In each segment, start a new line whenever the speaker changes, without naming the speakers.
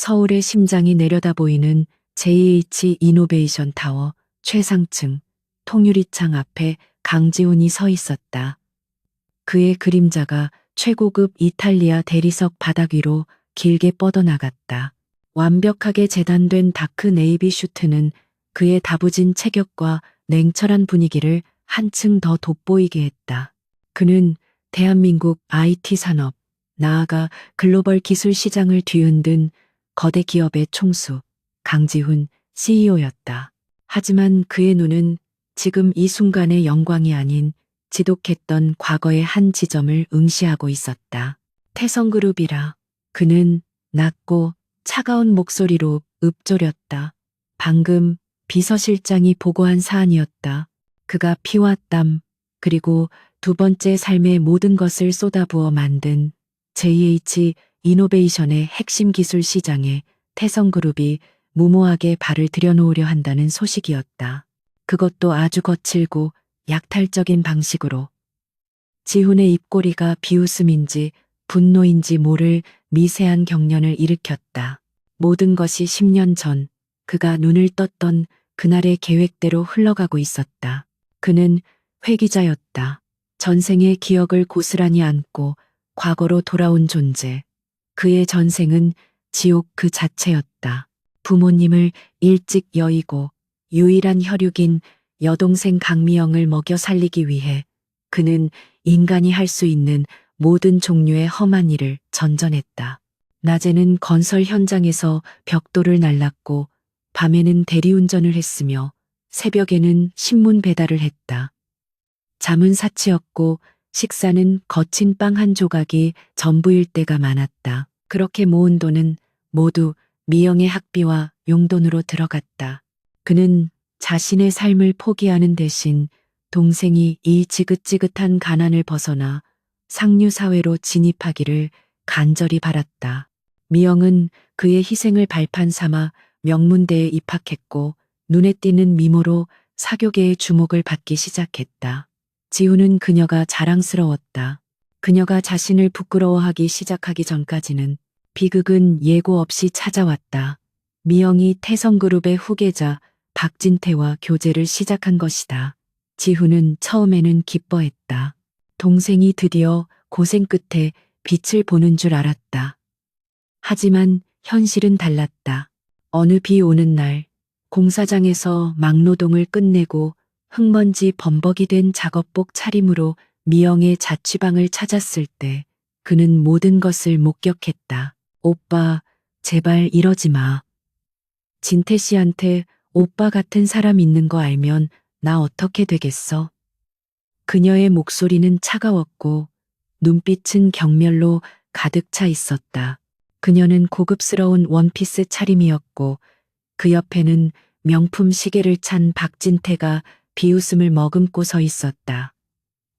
서울의 심장이 내려다 보이는 JH 이노베이션 타워 최상층 통유리창 앞에 강지훈이 서 있었다. 그의 그림자가 최고급 이탈리아 대리석 바닥 위로 길게 뻗어나갔다. 완벽하게 재단된 다크 네이비 슈트는 그의 다부진 체격과 냉철한 분위기를 한층 더 돋보이게 했다. 그는 대한민국 IT 산업, 나아가 글로벌 기술 시장을 뒤흔든 거대 기업의 총수, 강지훈 CEO였다. 하지만 그의 눈은 지금 이 순간의 영광이 아닌 지독했던 과거의 한 지점을 응시하고 있었다. 태성그룹이라. 그는 낮고 차가운 목소리로 읊조렸다. 방금 비서실장이 보고한 사안이었다. 그가 피와 땀, 그리고 두 번째 삶의 모든 것을 쏟아부어 만든 JH 이노베이션의 핵심 기술 시장에 태성그룹이 무모하게 발을 들여놓으려 한다는 소식이었다. 그것도 아주 거칠고 약탈적인 방식으로. 지훈의 입꼬리가 비웃음인지 분노인지 모를 미세한 경련을 일으켰다. 모든 것이 10년 전 그가 눈을 떴던 그날의 계획대로 흘러가고 있었다. 그는 회귀자였다. 전생의 기억을 고스란히 안고 과거로 돌아온 존재. 그의 전생은 지옥 그 자체였다. 부모님을 일찍 여의고 유일한 혈육인 여동생 강미영을 먹여 살리기 위해 그는 인간이 할 수 있는 모든 종류의 험한 일을 전전했다. 낮에는 건설 현장에서 벽돌을 날랐고 밤에는 대리운전을 했으며 새벽에는 신문 배달을 했다. 잠은 사치였고 식사는 거친 빵 한 조각이 전부일 때가 많았다. 그렇게 모은 돈은 모두 미영의 학비와 용돈으로 들어갔다. 그는 자신의 삶을 포기하는 대신 동생이 이 지긋지긋한 가난을 벗어나 상류사회로 진입하기를 간절히 바랐다. 미영은 그의 희생을 발판 삼아 명문대에 입학했고 눈에 띄는 미모로 사교계의 주목을 받기 시작했다. 지훈은 그녀가 자랑스러웠다. 그녀가 자신을 부끄러워하기 시작하기 전까지는 비극은 예고 없이 찾아왔다. 미영이 태성그룹의 후계자 박진태와 교제를 시작한 것이다. 지훈은 처음에는 기뻐했다. 동생이 드디어 고생 끝에 빛을 보는 줄 알았다. 하지만 현실은 달랐다. 어느 비 오는 날 공사장에서 막노동을 끝내고 흙먼지 범벅이 된 작업복 차림으로 미영의 자취방을 찾았을 때 그는 모든 것을 목격했다. 오빠, 제발 이러지 마. 진태 씨한테 오빠 같은 사람 있는 거 알면 나 어떻게 되겠어? 그녀의 목소리는 차가웠고 눈빛은 경멸로 가득 차 있었다. 그녀는 고급스러운 원피스 차림이었고 그 옆에는 명품 시계를 찬 박진태가 비웃음을 머금고 서 있었다.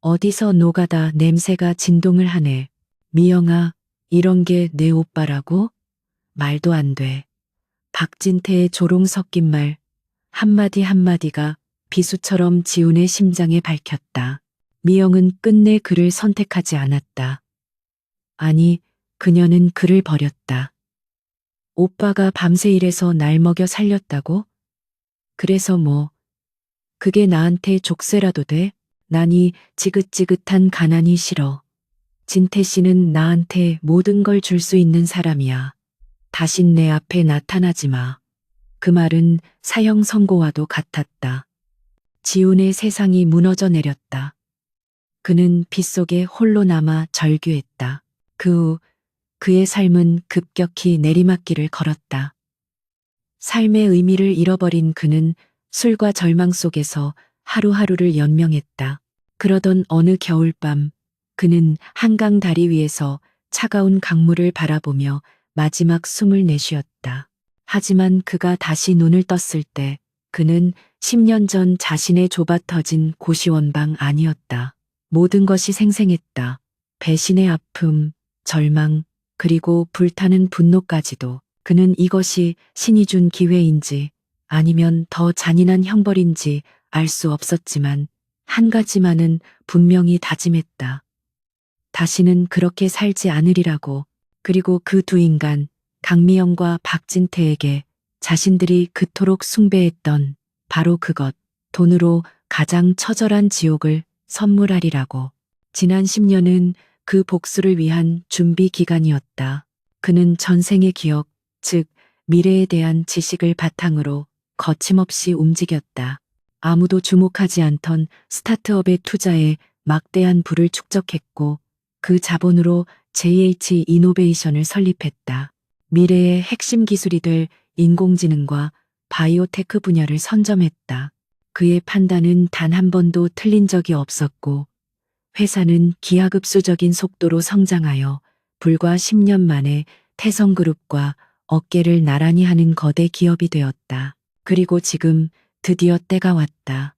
어디서 노가다 냄새가 진동을 하네. 미영아, 이런 게 내 오빠라고? 말도 안 돼. 박진태의 조롱 섞인 말 한마디 한마디가 비수처럼 지훈의 심장에 밝혔다. 미영은 끝내 그를 선택하지 않았다. 아니, 그녀는 그를 버렸다. 오빠가 밤새 일해서 날 먹여 살렸다고? 그래서 뭐, 그게 나한테 족쇄라도 돼? 난 이 지긋지긋한 가난이 싫어. 진태 씨는 나한테 모든 걸 줄 수 있는 사람이야. 다신 내 앞에 나타나지 마. 그 말은 사형 선고와도 같았다. 지훈의 세상이 무너져 내렸다. 그는 빗속에 홀로 남아 절규했다. 그 후 그의 삶은 급격히 내리막길을 걸었다. 삶의 의미를 잃어버린 그는 술과 절망 속에서 하루하루를 연명했다. 그러던 어느 겨울밤 그는 한강 다리 위에서 차가운 강물을 바라보며 마지막 숨을 내쉬었다. 하지만 그가 다시 눈을 떴을 때 그는 10년 전 자신의 좁아터진 고시원방 아니었다. 모든 것이 생생했다. 배신의 아픔, 절망, 그리고 불타는 분노까지도. 그는 이것이 신이 준 기회인지 아니면 더 잔인한 형벌인지 알 수 없었지만 한 가지만은 분명히 다짐했다. 다시는 그렇게 살지 않으리라고. 그리고 그 두 인간, 강미영과 박진태에게 자신들이 그토록 숭배했던 바로 그것, 돈으로 가장 처절한 지옥을 선물하리라고. 지난 10년은 그 복수를 위한 준비 기간이었다. 그는 전생의 기억, 즉 미래에 대한 지식을 바탕으로 거침없이 움직였다. 아무도 주목하지 않던 스타트업의 투자에 막대한 부를 축적했고 그 자본으로 JH 이노베이션을 설립했다. 미래의 핵심 기술이 될 인공지능과 바이오테크 분야를 선점했다. 그의 판단은 단 한 번도 틀린 적이 없었고 회사는 기하급수적인 속도로 성장하여 불과 10년 만에 태성그룹과 어깨를 나란히 하는 거대 기업이 되었다. 그리고 지금 드디어 때가 왔다.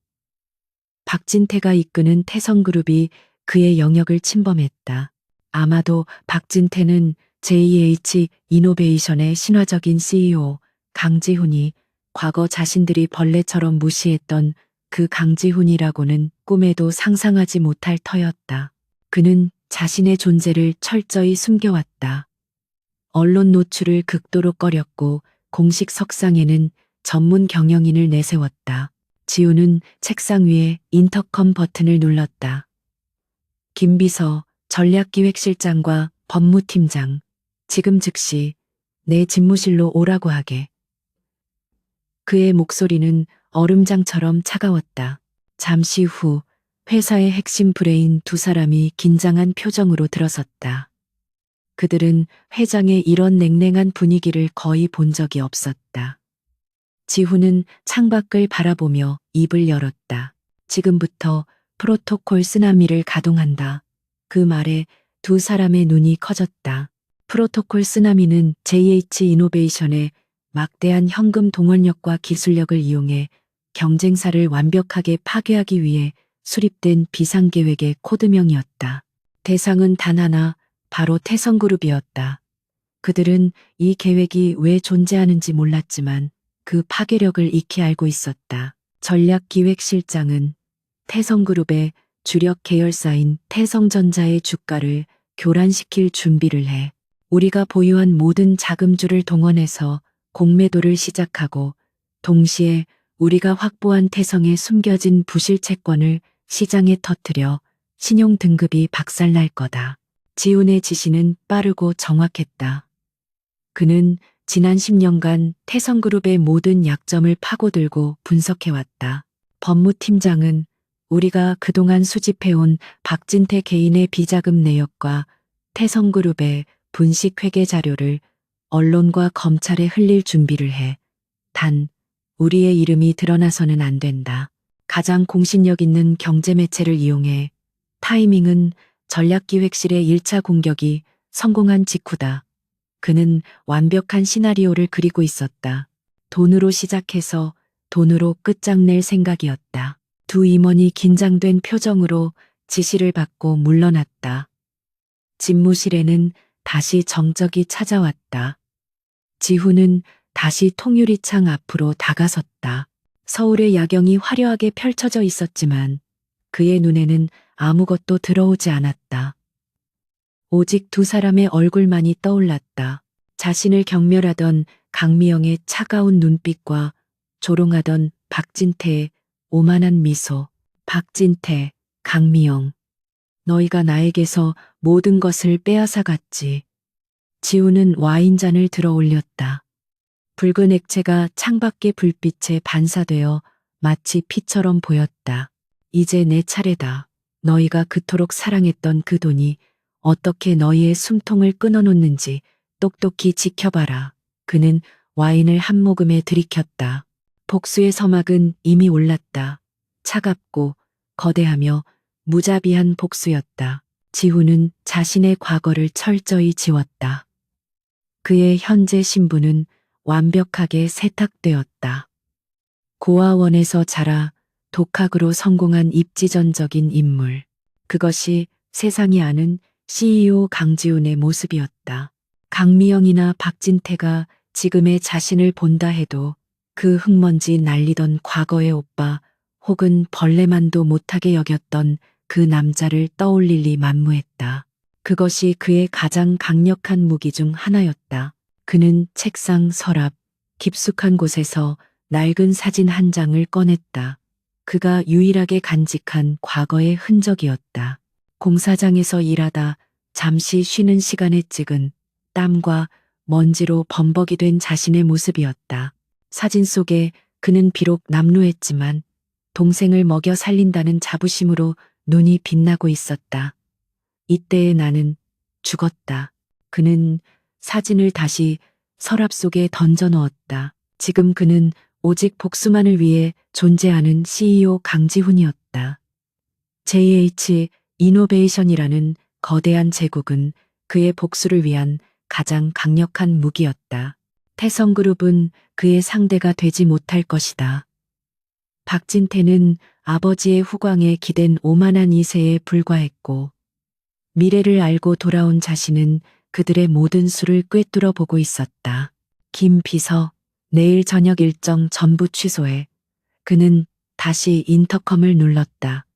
박진태가 이끄는 태성그룹이 그의 영역을 침범했다. 아마도 박진태는 JH 이노베이션의 신화적인 CEO 강지훈이 과거 자신들이 벌레처럼 무시했던 그 강지훈이라고는 꿈에도 상상하지 못할 터였다. 그는 자신의 존재를 철저히 숨겨왔다. 언론 노출을 극도로 꺼렸고 공식 석상에는 전문 경영인을 내세웠다. 지우는 책상 위에 인터컴 버튼을 눌렀다. 김비서, 전략기획실장과 법무팀장, 지금 즉시 내 집무실로 오라고 하게. 그의 목소리는 얼음장처럼 차가웠다. 잠시 후 회사의 핵심 브레인 두 사람이 긴장한 표정으로 들어섰다. 그들은 회장의 이런 냉랭한 분위기를 거의 본 적이 없었다. 지훈은 창밖을 바라보며 입을 열었다. 지금부터 프로토콜 쓰나미를 가동한다. 그 말에 두 사람의 눈이 커졌다. 프로토콜 쓰나미는 JH 이노베이션의 막대한 현금 동원력과 기술력을 이용해 경쟁사를 완벽하게 파괴하기 위해 수립된 비상계획의 코드명이었다. 대상은 단 하나, 바로 태성그룹이었다. 그들은 이 계획이 왜 존재하는지 몰랐지만 그 파괴력을 익히 알고 있었다. 전략기획실장은 태성그룹의 주력 계열사인 태성전자의 주가를 교란시킬 준비를 해 우리가 보유한 모든 자금주를 동원해서 공매도를 시작하고 동시에 우리가 확보한 태성의 숨겨진 부실 채권을 시장에 터뜨려 신용 등급이 박살날 거다. 지훈의 지시는 빠르고 정확했다. 그는 지난 10년간 태성그룹의 모든 약점을 파고들고 분석해왔다. 법무팀장은 우리가 그동안 수집해온 박진태 개인의 비자금 내역과 태성그룹의 분식회계 자료를 언론과 검찰에 흘릴 준비를 해. 단, 우리의 이름이 드러나서는 안 된다. 가장 공신력 있는 경제매체를 이용해 타이밍은 전략기획실의 1차 공격이 성공한 직후다. 그는 완벽한 시나리오를 그리고 있었다. 돈으로 시작해서 돈으로 끝장낼 생각이었다. 두 임원이 긴장된 표정으로 지시를 받고 물러났다. 집무실에는 다시 정적이 찾아왔다. 지훈은 다시 통유리창 앞으로 다가섰다. 서울의 야경이 화려하게 펼쳐져 있었지만 그의 눈에는 아무것도 들어오지 않았다. 오직 두 사람의 얼굴만이 떠올랐다. 자신을 경멸하던 강미영의 차가운 눈빛과 조롱하던 박진태의 오만한 미소. 박진태, 강미영. 너희가 나에게서 모든 것을 빼앗아 갔지. 지우는 와인잔을 들어 올렸다. 붉은 액체가 창밖의 불빛에 반사되어 마치 피처럼 보였다. 이제 내 차례다. 너희가 그토록 사랑했던 그 돈이 어떻게 너희의 숨통을 끊어놓는지 똑똑히 지켜봐라. 그는 와인을 한 모금에 들이켰다. 복수의 서막은 이미 올랐다. 차갑고 거대하며 무자비한 복수였다. 지훈은 자신의 과거를 철저히 지웠다. 그의 현재 신분은 완벽하게 세탁되었다. 고아원에서 자라 독학으로 성공한 입지전적인 인물. 그것이 세상이 아는 CEO 강지훈의 모습이었다. 강미영이나 박진태가 지금의 자신을 본다 해도 그 흙먼지 날리던 과거의 오빠 혹은 벌레만도 못하게 여겼던 그 남자를 떠올릴 리 만무했다. 그것이 그의 가장 강력한 무기 중 하나였다. 그는 책상 서랍 깊숙한 곳에서 낡은 사진 한 장을 꺼냈다. 그가 유일하게 간직한 과거의 흔적이었다. 공사장에서 일하다 잠시 쉬는 시간에 찍은 땀과 먼지로 범벅이 된 자신의 모습이었다. 사진 속에 그는 비록 남루했지만 동생을 먹여 살린다는 자부심으로 눈이 빛나고 있었다. 이때의 나는 죽었다. 그는 사진을 다시 서랍 속에 던져 넣었다. 지금 그는 오직 복수만을 위해 존재하는 CEO 강지훈이었다. JH 이노베이션이라는 거대한 제국은 그의 복수를 위한 가장 강력한 무기였다. 태성그룹은 그의 상대가 되지 못할 것이다. 박진태는 아버지의 후광에 기댄 오만한 2세에 불과했고 미래를 알고 돌아온 자신은 그들의 모든 수를 꿰뚫어 보고 있었다. 김 비서, 내일 저녁 일정 전부 취소해. 그는 다시 인터컴을 눌렀다.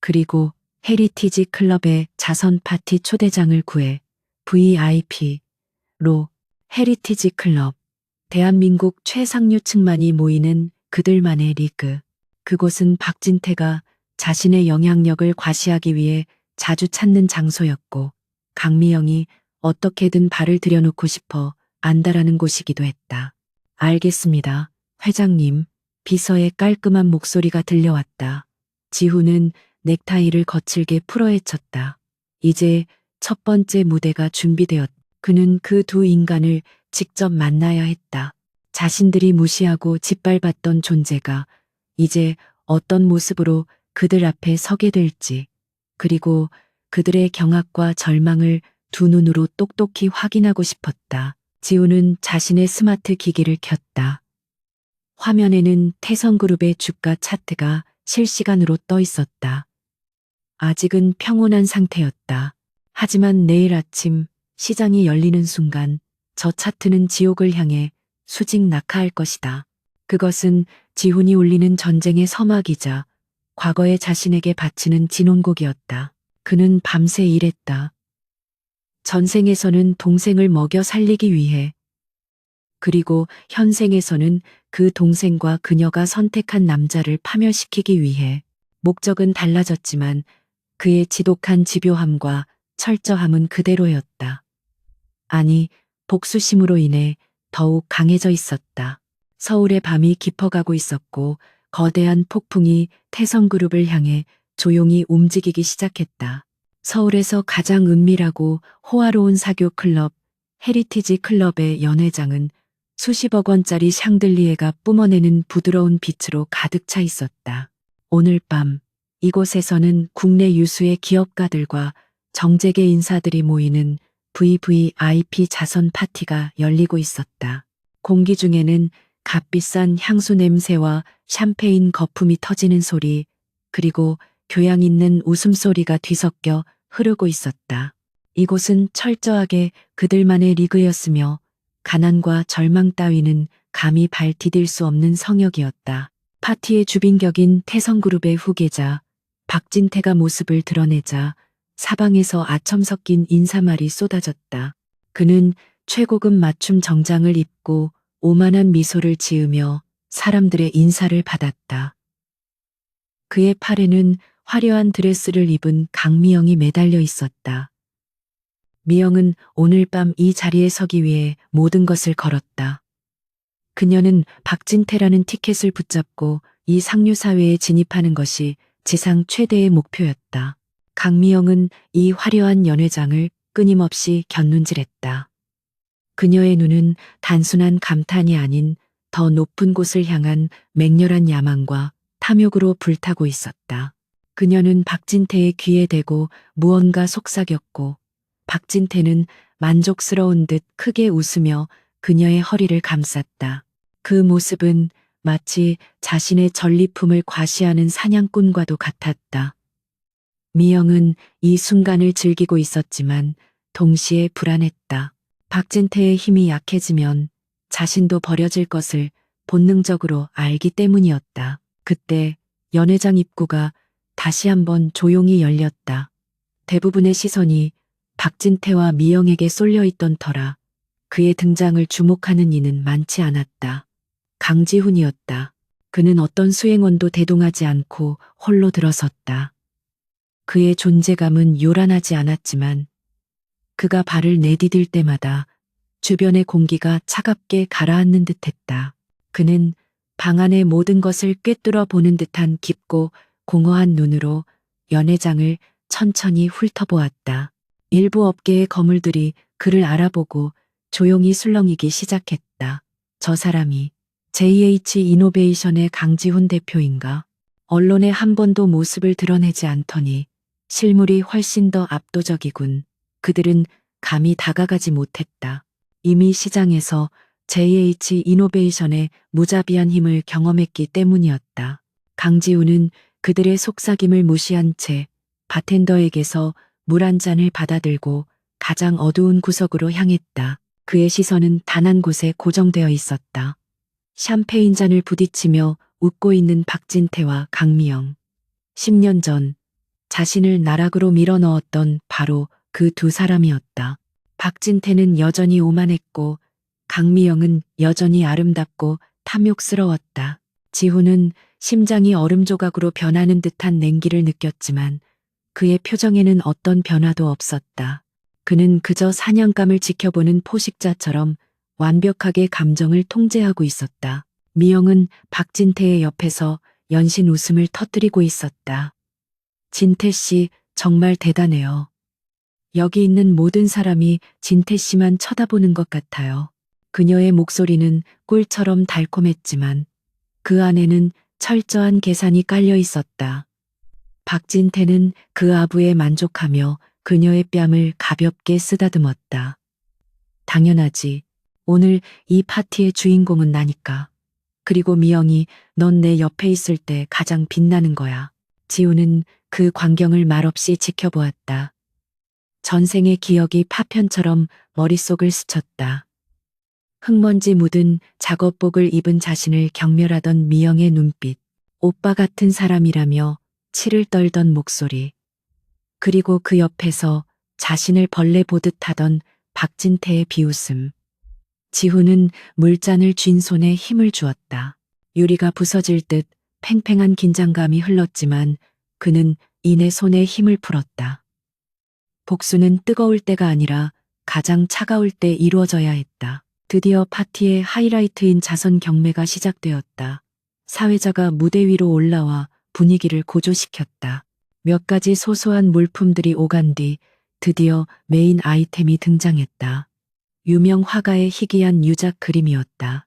그리고 헤리티지 클럽의 자선 파티 초대장을 구해 VIP로 헤리티지 클럽, 대한민국 최상류층만이 모이는 그들만의 리그. 그곳은 박진태가 자신의 영향력을 과시하기 위해 자주 찾는 장소였고 강미영이 어떻게든 발을 들여놓고 싶어 안다라는 곳이기도 했다. 알겠습니다. 회장님, 비서의 깔끔한 목소리가 들려왔다. 지훈은 넥타이를 거칠게 풀어헤쳤다. 이제 첫 번째 무대가 준비되었다. 그는 그 두 인간을 직접 만나야 했다. 자신들이 무시하고 짓밟았던 존재가 이제 어떤 모습으로 그들 앞에 서게 될지, 그리고 그들의 경악과 절망을 두 눈으로 똑똑히 확인하고 싶었다. 지우는 자신의 스마트 기기를 켰다. 화면에는 태성그룹의 주가 차트가 실시간으로 떠 있었다. 아직은 평온한 상태였다. 하지만 내일 아침 시장이 열리는 순간 저 차트는 지옥을 향해 수직 낙하할 것이다. 그것은 지훈이 울리는 전쟁의 서막이자 과거의 자신에게 바치는 진혼곡이었다. 그는 밤새 일했다. 전생에서는 동생을 먹여 살리기 위해, 그리고 현생에서는 그 동생과 그녀가 선택한 남자를 파멸시키기 위해. 목적은 달라졌지만 그의 지독한 집요함과 철저함은 그대로였다. 아니, 복수심으로 인해 더욱 강해져 있었다. 서울의 밤이 깊어가고 있었고 거대한 폭풍이 태성그룹을 향해 조용히 움직이기 시작했다. 서울에서 가장 은밀하고 호화로운 사교 클럽, 헤리티지 클럽의 연회장은 수십억 원짜리 샹들리에가 뿜어내는 부드러운 빛으로 가득 차 있었다. 오늘 밤 이곳에서는 국내 유수의 기업가들과 정재계 인사들이 모이는 VVIP 자선 파티가 열리고 있었다. 공기 중에는 값비싼 향수 냄새와 샴페인 거품이 터지는 소리, 그리고 교양 있는 웃음소리가 뒤섞여 흐르고 있었다. 이곳은 철저하게 그들만의 리그였으며 가난과 절망 따위는 감히 발 디딜 수 없는 성역이었다. 파티의 주빈격인 태성그룹의 후계자 박진태가 모습을 드러내자 사방에서 아첨 섞인 인사말이 쏟아졌다. 그는 최고급 맞춤 정장을 입고 오만한 미소를 지으며 사람들의 인사를 받았다. 그의 팔에는 화려한 드레스를 입은 강미영이 매달려 있었다. 미영은 오늘 밤 이 자리에 서기 위해 모든 것을 걸었다. 그녀는 박진태라는 티켓을 붙잡고 이 상류 사회에 진입하는 것이 지상 최대의 목표였다. 강미영은 이 화려한 연회장을 끊임없이 곁눈질했다. 그녀의 눈은 단순한 감탄이 아닌 더 높은 곳을 향한 맹렬한 야망과 탐욕으로 불타고 있었다. 그녀는 박진태의 귀에 대고 무언가 속삭였고 박진태는 만족스러운 듯 크게 웃으며 그녀의 허리를 감쌌다. 그 모습은 마치 자신의 전리품을 과시하는 사냥꾼과도 같았다. 미영은 이 순간을 즐기고 있었지만 동시에 불안했다. 박진태의 힘이 약해지면 자신도 버려질 것을 본능적으로 알기 때문이었다. 그때 연회장 입구가 다시 한번 조용히 열렸다. 대부분의 시선이 박진태와 미영에게 쏠려 있던 터라 그의 등장을 주목하는 이는 많지 않았다. 강지훈이었다. 그는 어떤 수행원도 대동하지 않고 홀로 들어섰다. 그의 존재감은 요란하지 않았지만 그가 발을 내디딜 때마다 주변의 공기가 차갑게 가라앉는 듯했다. 그는 방 안의 모든 것을 꿰뚫어 보는 듯한 깊고 공허한 눈으로 연회장을 천천히 훑어보았다. 일부 업계의 거물들이 그를 알아보고 조용히 술렁이기 시작했다. 저 사람이 JH 이노베이션의 강지훈 대표인가? 언론에 한 번도 모습을 드러내지 않더니 실물이 훨씬 더 압도적이군. 그들은 감히 다가가지 못했다. 이미 시장에서 JH 이노베이션의 무자비한 힘을 경험했기 때문이었다. 강지훈은 그들의 속삭임을 무시한 채 바텐더에게서 물 한 잔을 받아들고 가장 어두운 구석으로 향했다. 그의 시선은 단 한 곳에 고정되어 있었다. 샴페인 잔을 부딪히며 웃고 있는 박진태와 강미영. 10년 전 자신을 나락으로 밀어넣었던 바로 그 두 사람이었다. 박진태는 여전히 오만했고 강미영은 여전히 아름답고 탐욕스러웠다. 지훈은 심장이 얼음 조각으로 변하는 듯한 냉기를 느꼈지만 그의 표정에는 어떤 변화도 없었다. 그는 그저 사냥감을 지켜보는 포식자처럼 완벽하게 감정을 통제하고 있었다. 미영은 박진태의 옆에서 연신 웃음을 터뜨리고 있었다. 진태 씨, 정말 대단해요. 여기 있는 모든 사람이 진태 씨만 쳐다보는 것 같아요. 그녀의 목소리는 꿀처럼 달콤했지만 그 안에는 철저한 계산이 깔려 있었다. 박진태는 그 아부에 만족하며 그녀의 뺨을 가볍게 쓰다듬었다. 당연하지. 오늘 이 파티의 주인공은 나니까. 그리고 미영이 넌 내 옆에 있을 때 가장 빛나는 거야. 지우는 그 광경을 말없이 지켜보았다. 전생의 기억이 파편처럼 머릿속을 스쳤다. 흙먼지 묻은 작업복을 입은 자신을 경멸하던 미영의 눈빛, 오빠 같은 사람이라며 치를 떨던 목소리, 그리고 그 옆에서 자신을 벌레 보듯 하던 박진태의 비웃음. 지훈은 물잔을 쥔 손에 힘을 주었다. 유리가 부서질 듯 팽팽한 긴장감이 흘렀지만 그는 이내 손에 힘을 풀었다. 복수는 뜨거울 때가 아니라 가장 차가울 때 이루어져야 했다. 드디어 파티의 하이라이트인 자선 경매가 시작되었다. 사회자가 무대 위로 올라와 분위기를 고조시켰다. 몇 가지 소소한 물품들이 오간 뒤 드디어 메인 아이템이 등장했다. 유명 화가의 희귀한 유작 그림이었다.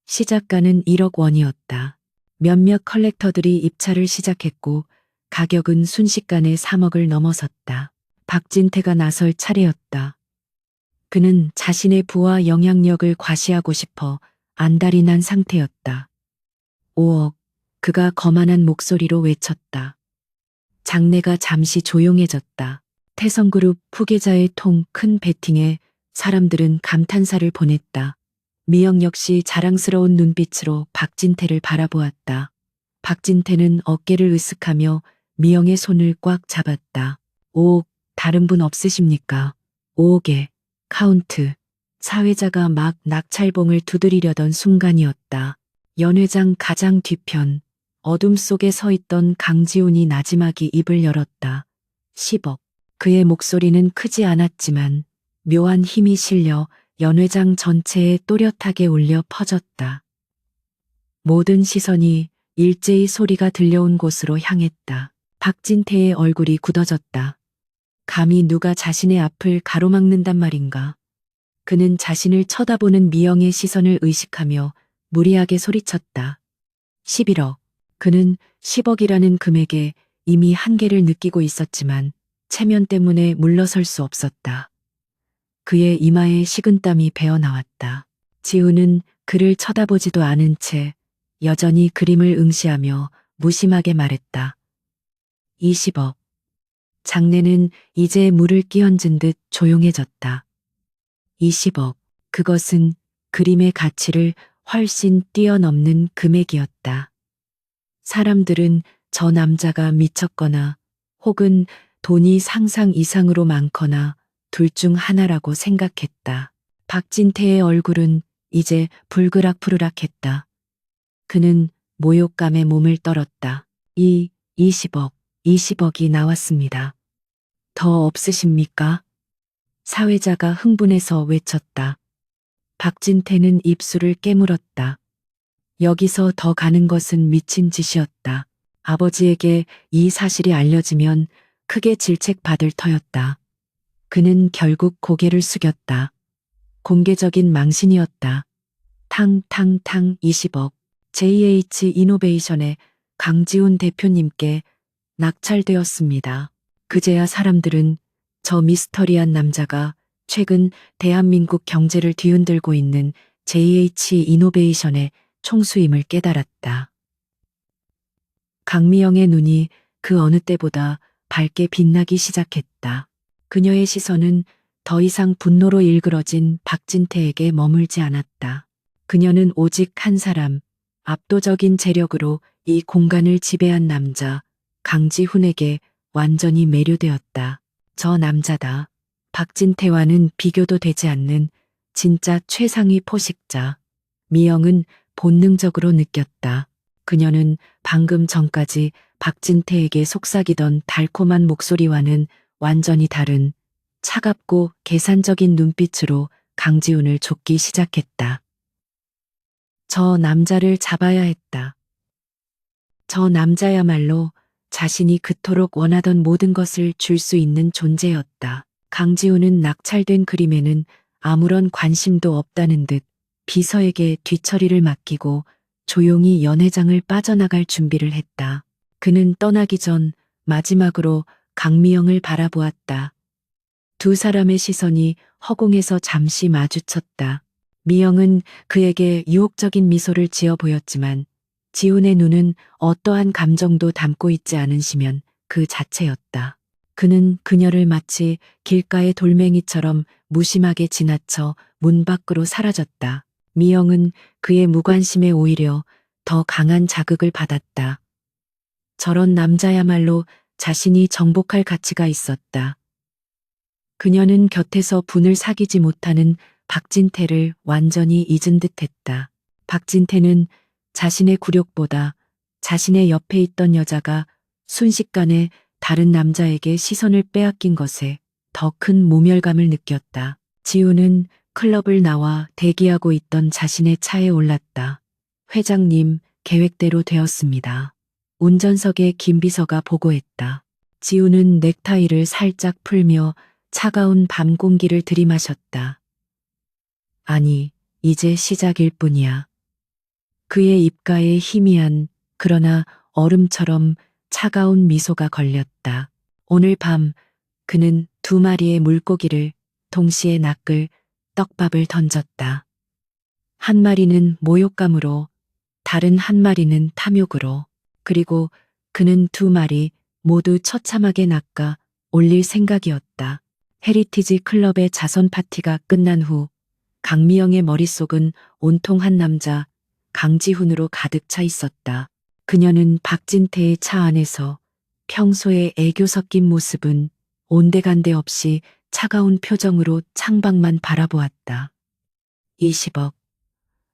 시작가는 1억 원이었다. 몇몇 컬렉터들이 입찰을 시작했고 가격은 순식간에 3억을 넘어섰다. 박진태가 나설 차례였다. 그는 자신의 부와 영향력을 과시하고 싶어 안달이 난 상태였다. 5억, 그가 거만한 목소리로 외쳤다. 장내가 잠시 조용해졌다. 태성그룹 후계자의 통 큰 배팅에 사람들은 감탄사를 보냈다. 미영 역시 자랑스러운 눈빛으로 박진태를 바라보았다. 박진태는 어깨를 으쓱하며 미영의 손을 꽉 잡았다. 5억, 다른 분 없으십니까? 5억에 카운트. 사회자가 막 낙찰봉을 두드리려던 순간이었다. 연회장 가장 뒤편, 어둠 속에 서 있던 강지훈이 나지막이 입을 열었다. 10억. 그의 목소리는 크지 않았지만 묘한 힘이 실려 연회장 전체에 또렷하게 울려 퍼졌다. 모든 시선이 일제히 소리가 들려온 곳으로 향했다. 박진태의 얼굴이 굳어졌다. 감히 누가 자신의 앞을 가로막는단 말인가. 그는 자신을 쳐다보는 미영의 시선을 의식하며 무리하게 소리쳤다. 11억. 그는 10억이라는 금액에 이미 한계를 느끼고 있었지만 체면 때문에 물러설 수 없었다. 그의 이마에 식은땀이 배어나왔다. 지우는 그를 쳐다보지도 않은 채 여전히 그림을 응시하며 무심하게 말했다. 20억. 장내는 이제 물을 끼얹은 듯 조용해졌다. 20억. 그것은 그림의 가치를 훨씬 뛰어넘는 금액이었다. 사람들은 저 남자가 미쳤거나 혹은 돈이 상상 이상으로 많거나 둘 중 하나라고 생각했다. 박진태의 얼굴은 이제 불그락푸르락했다. 그는 모욕감에 몸을 떨었다. 20억, 20억이 나왔습니다. 더 없으십니까? 사회자가 흥분해서 외쳤다. 박진태는 입술을 깨물었다. 여기서 더 가는 것은 미친 짓이었다. 아버지에게 이 사실이 알려지면 크게 질책받을 터였다. 그는 결국 고개를 숙였다. 공개적인 망신이었다. 탕탕탕 20억. JH 이노베이션의 강지훈 대표님께 낙찰되었습니다. 그제야 사람들은 저 미스터리한 남자가 최근 대한민국 경제를 뒤흔들고 있는 JH 이노베이션의 총수임을 깨달았다. 강미영의 눈이 그 어느 때보다 밝게 빛나기 시작했다. 그녀의 시선은 더 이상 분노로 일그러진 박진태에게 머물지 않았다. 그녀는 오직 한 사람, 압도적인 재력으로 이 공간을 지배한 남자, 강지훈에게 완전히 매료되었다. 저 남자다. 박진태와는 비교도 되지 않는 진짜 최상위 포식자. 미영은 본능적으로 느꼈다. 그녀는 방금 전까지 박진태에게 속삭이던 달콤한 목소리와는 완전히 다른 차갑고 계산적인 눈빛으로 강지훈을 쫓기 시작했다. 저 남자를 잡아야 했다. 저 남자야말로 자신이 그토록 원하던 모든 것을 줄 수 있는 존재였다. 강지훈은 낙찰된 그림에는 아무런 관심도 없다는 듯 비서에게 뒤처리를 맡기고 조용히 연회장을 빠져나갈 준비를 했다. 그는 떠나기 전 마지막으로 강미영을 바라보았다. 두 사람의 시선이 허공에서 잠시 마주쳤다. 미영은 그에게 유혹적인 미소를 지어 보였지만 지훈의 눈은 어떠한 감정도 담고 있지 않은 심연 그 자체였다. 그는 그녀를 마치 길가의 돌멩이처럼 무심하게 지나쳐 문 밖으로 사라졌다. 미영은 그의 무관심에 오히려 더 강한 자극을 받았다. 저런 남자야말로 자신이 정복할 가치가 있었다. 그녀는 곁에서 분을 사귀지 못하는 박진태를 완전히 잊은 듯했다. 박진태는 자신의 굴욕보다 자신의 옆에 있던 여자가 순식간에 다른 남자에게 시선을 빼앗긴 것에 더 큰 모멸감을 느꼈다. 지우는 클럽을 나와 대기하고 있던 자신의 차에 올랐다. 회장님, 계획대로 되었습니다. 운전석에 김비서가 보고했다. 지우는 넥타이를 살짝 풀며 차가운 밤 공기를 들이마셨다. 아니, 이제 시작일 뿐이야. 그의 입가에 희미한 그러나 얼음처럼 차가운 미소가 걸렸다. 오늘 밤 그는 두 마리의 물고기를 동시에 낚을 떡밥을 던졌다. 한 마리는 모욕감으로, 다른 한 마리는 탐욕으로, 그리고 그는 두 마리 모두 처참하게 낚아 올릴 생각이었다. 헤리티지 클럽의 자선 파티가 끝난 후 강미영의 머릿속은 온통 한 남자 강지훈으로 가득 차 있었다. 그녀는 박진태의 차 안에서 평소의 애교 섞인 모습은 온데간데 없이 차가운 표정으로 창밖만 바라보았다. 20억.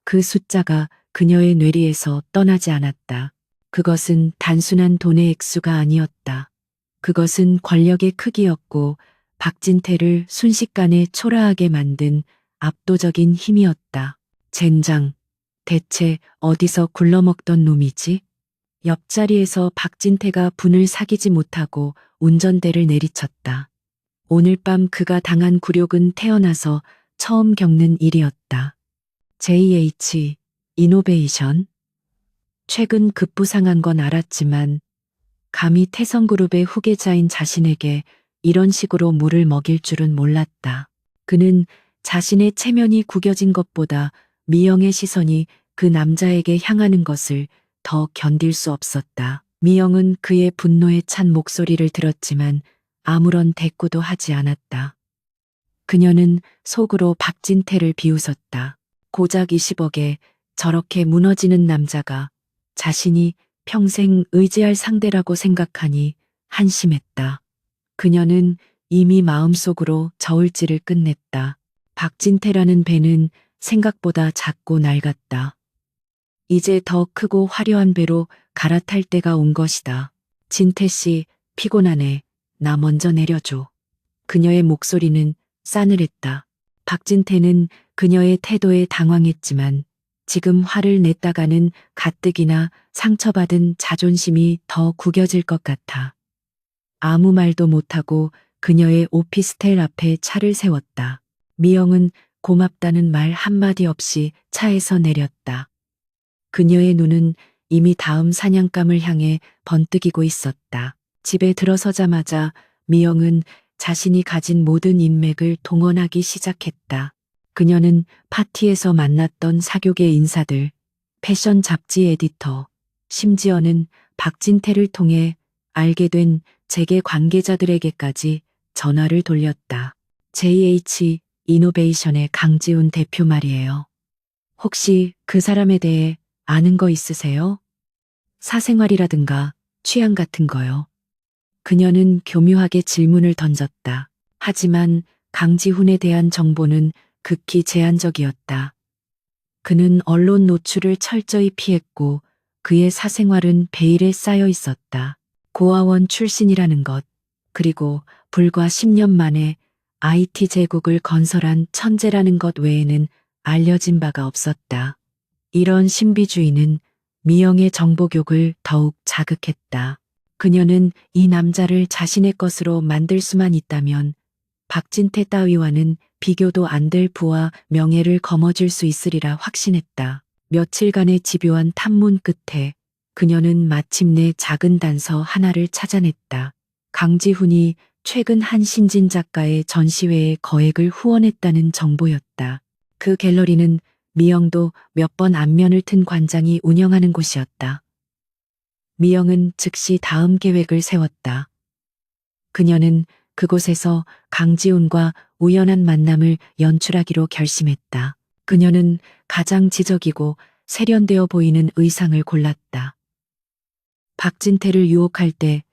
그 숫자가 그녀의 뇌리에서 떠나지 않았다. 그것은 단순한 돈의 액수가 아니었다. 그것은 권력의 크기였고 박진태를 순식간에 초라하게 만든 압도적인 힘이었다. 젠장. 대체 어디서 굴러먹던 놈이지? 옆자리에서 박진태가 분을 사귀지 못하고 운전대를 내리쳤다. 오늘 밤 그가 당한 굴욕은 태어나서 처음 겪는 일이었다. JH 이노베이션? 최근 급부상한 건 알았지만 감히 태성그룹의 후계자인 자신에게 이런 식으로 물을 먹일 줄은 몰랐다. 그는 자신의 체면이 구겨진 것보다 미영의 시선이 그 남자에게 향하는 것을 더 견딜 수 없었다. 미영은 그의 분노에 찬 목소리를 들었지만 아무런 대꾸도 하지 않았다. 그녀는 속으로 박진태를 비웃었다. 고작 20억에 저렇게 무너지는 남자가 자신이 평생 의지할 상대라고 생각하니 한심했다. 그녀는 이미 마음속으로 저울질을 끝냈다. 박진태라는 배는 생각보다 작고 낡았다. 이제 더 크고 화려한 배로 갈아탈 때가 온 것이다. 진태 씨, 피곤하네. 나 먼저 내려줘. 그녀의 목소리는 싸늘했다. 박진태는 그녀의 태도에 당황했지만 지금 화를 냈다가는 가뜩이나 상처받은 자존심이 더 구겨질 것 같아. 아무 말도 못하고 그녀의 오피스텔 앞에 차를 세웠다. 미영은 고맙다는 말 한마디 없이 차에서 내렸다. 그녀의 눈은 이미 다음 사냥감을 향해 번뜩이고 있었다. 집에 들어서자마자 미영은 자신이 가진 모든 인맥을 동원하기 시작했다. 그녀는 파티에서 만났던 사교계 인사들, 패션 잡지 에디터, 심지어는 박진태를 통해 알게 된 재계 관계자들에게까지 전화를 돌렸다. JH 이노베이션의 강지훈 대표 말이에요. 혹시 그 사람에 대해 아는 거 있으세요? 사생활이라든가 취향 같은 거요. 그녀는 교묘하게 질문을 던졌다. 하지만 강지훈에 대한 정보는 극히 제한적이었다. 그는 언론 노출을 철저히 피했고 그의 사생활은 베일에 쌓여 있었다. 고아원 출신이라는 것, 그리고 불과 10년 만에 IT 제국을 건설한 천재라는 것 외에는 알려진 바가 없었다. 이런 신비주의는 미영의 정보욕을 더욱 자극했다. 그녀는 이 남자를 자신의 것으로 만들 수만 있다면 박진태 따위와는 비교도 안 될 부와 명예를 거머쥘 수 있으리라 확신했다. 며칠간의 집요한 탐문 끝에 그녀는 마침내 작은 단서 하나를 찾아냈다. 강지훈이 최근 한 신진 작가의 전시회에 거액을 후원했다는 정보였다. 그 갤러리는 미영도 몇 번 안면을 튼 관장이 운영하는 곳이었다. 미영은 즉시 다음 계획을 세웠다. 그녀는 그곳에서 강지훈과 우연한 만남을 연출하기로 결심했다. 그녀는 가장 지적이고 세련되어 보이는 의상을 골랐다. 박진태를 유혹할 때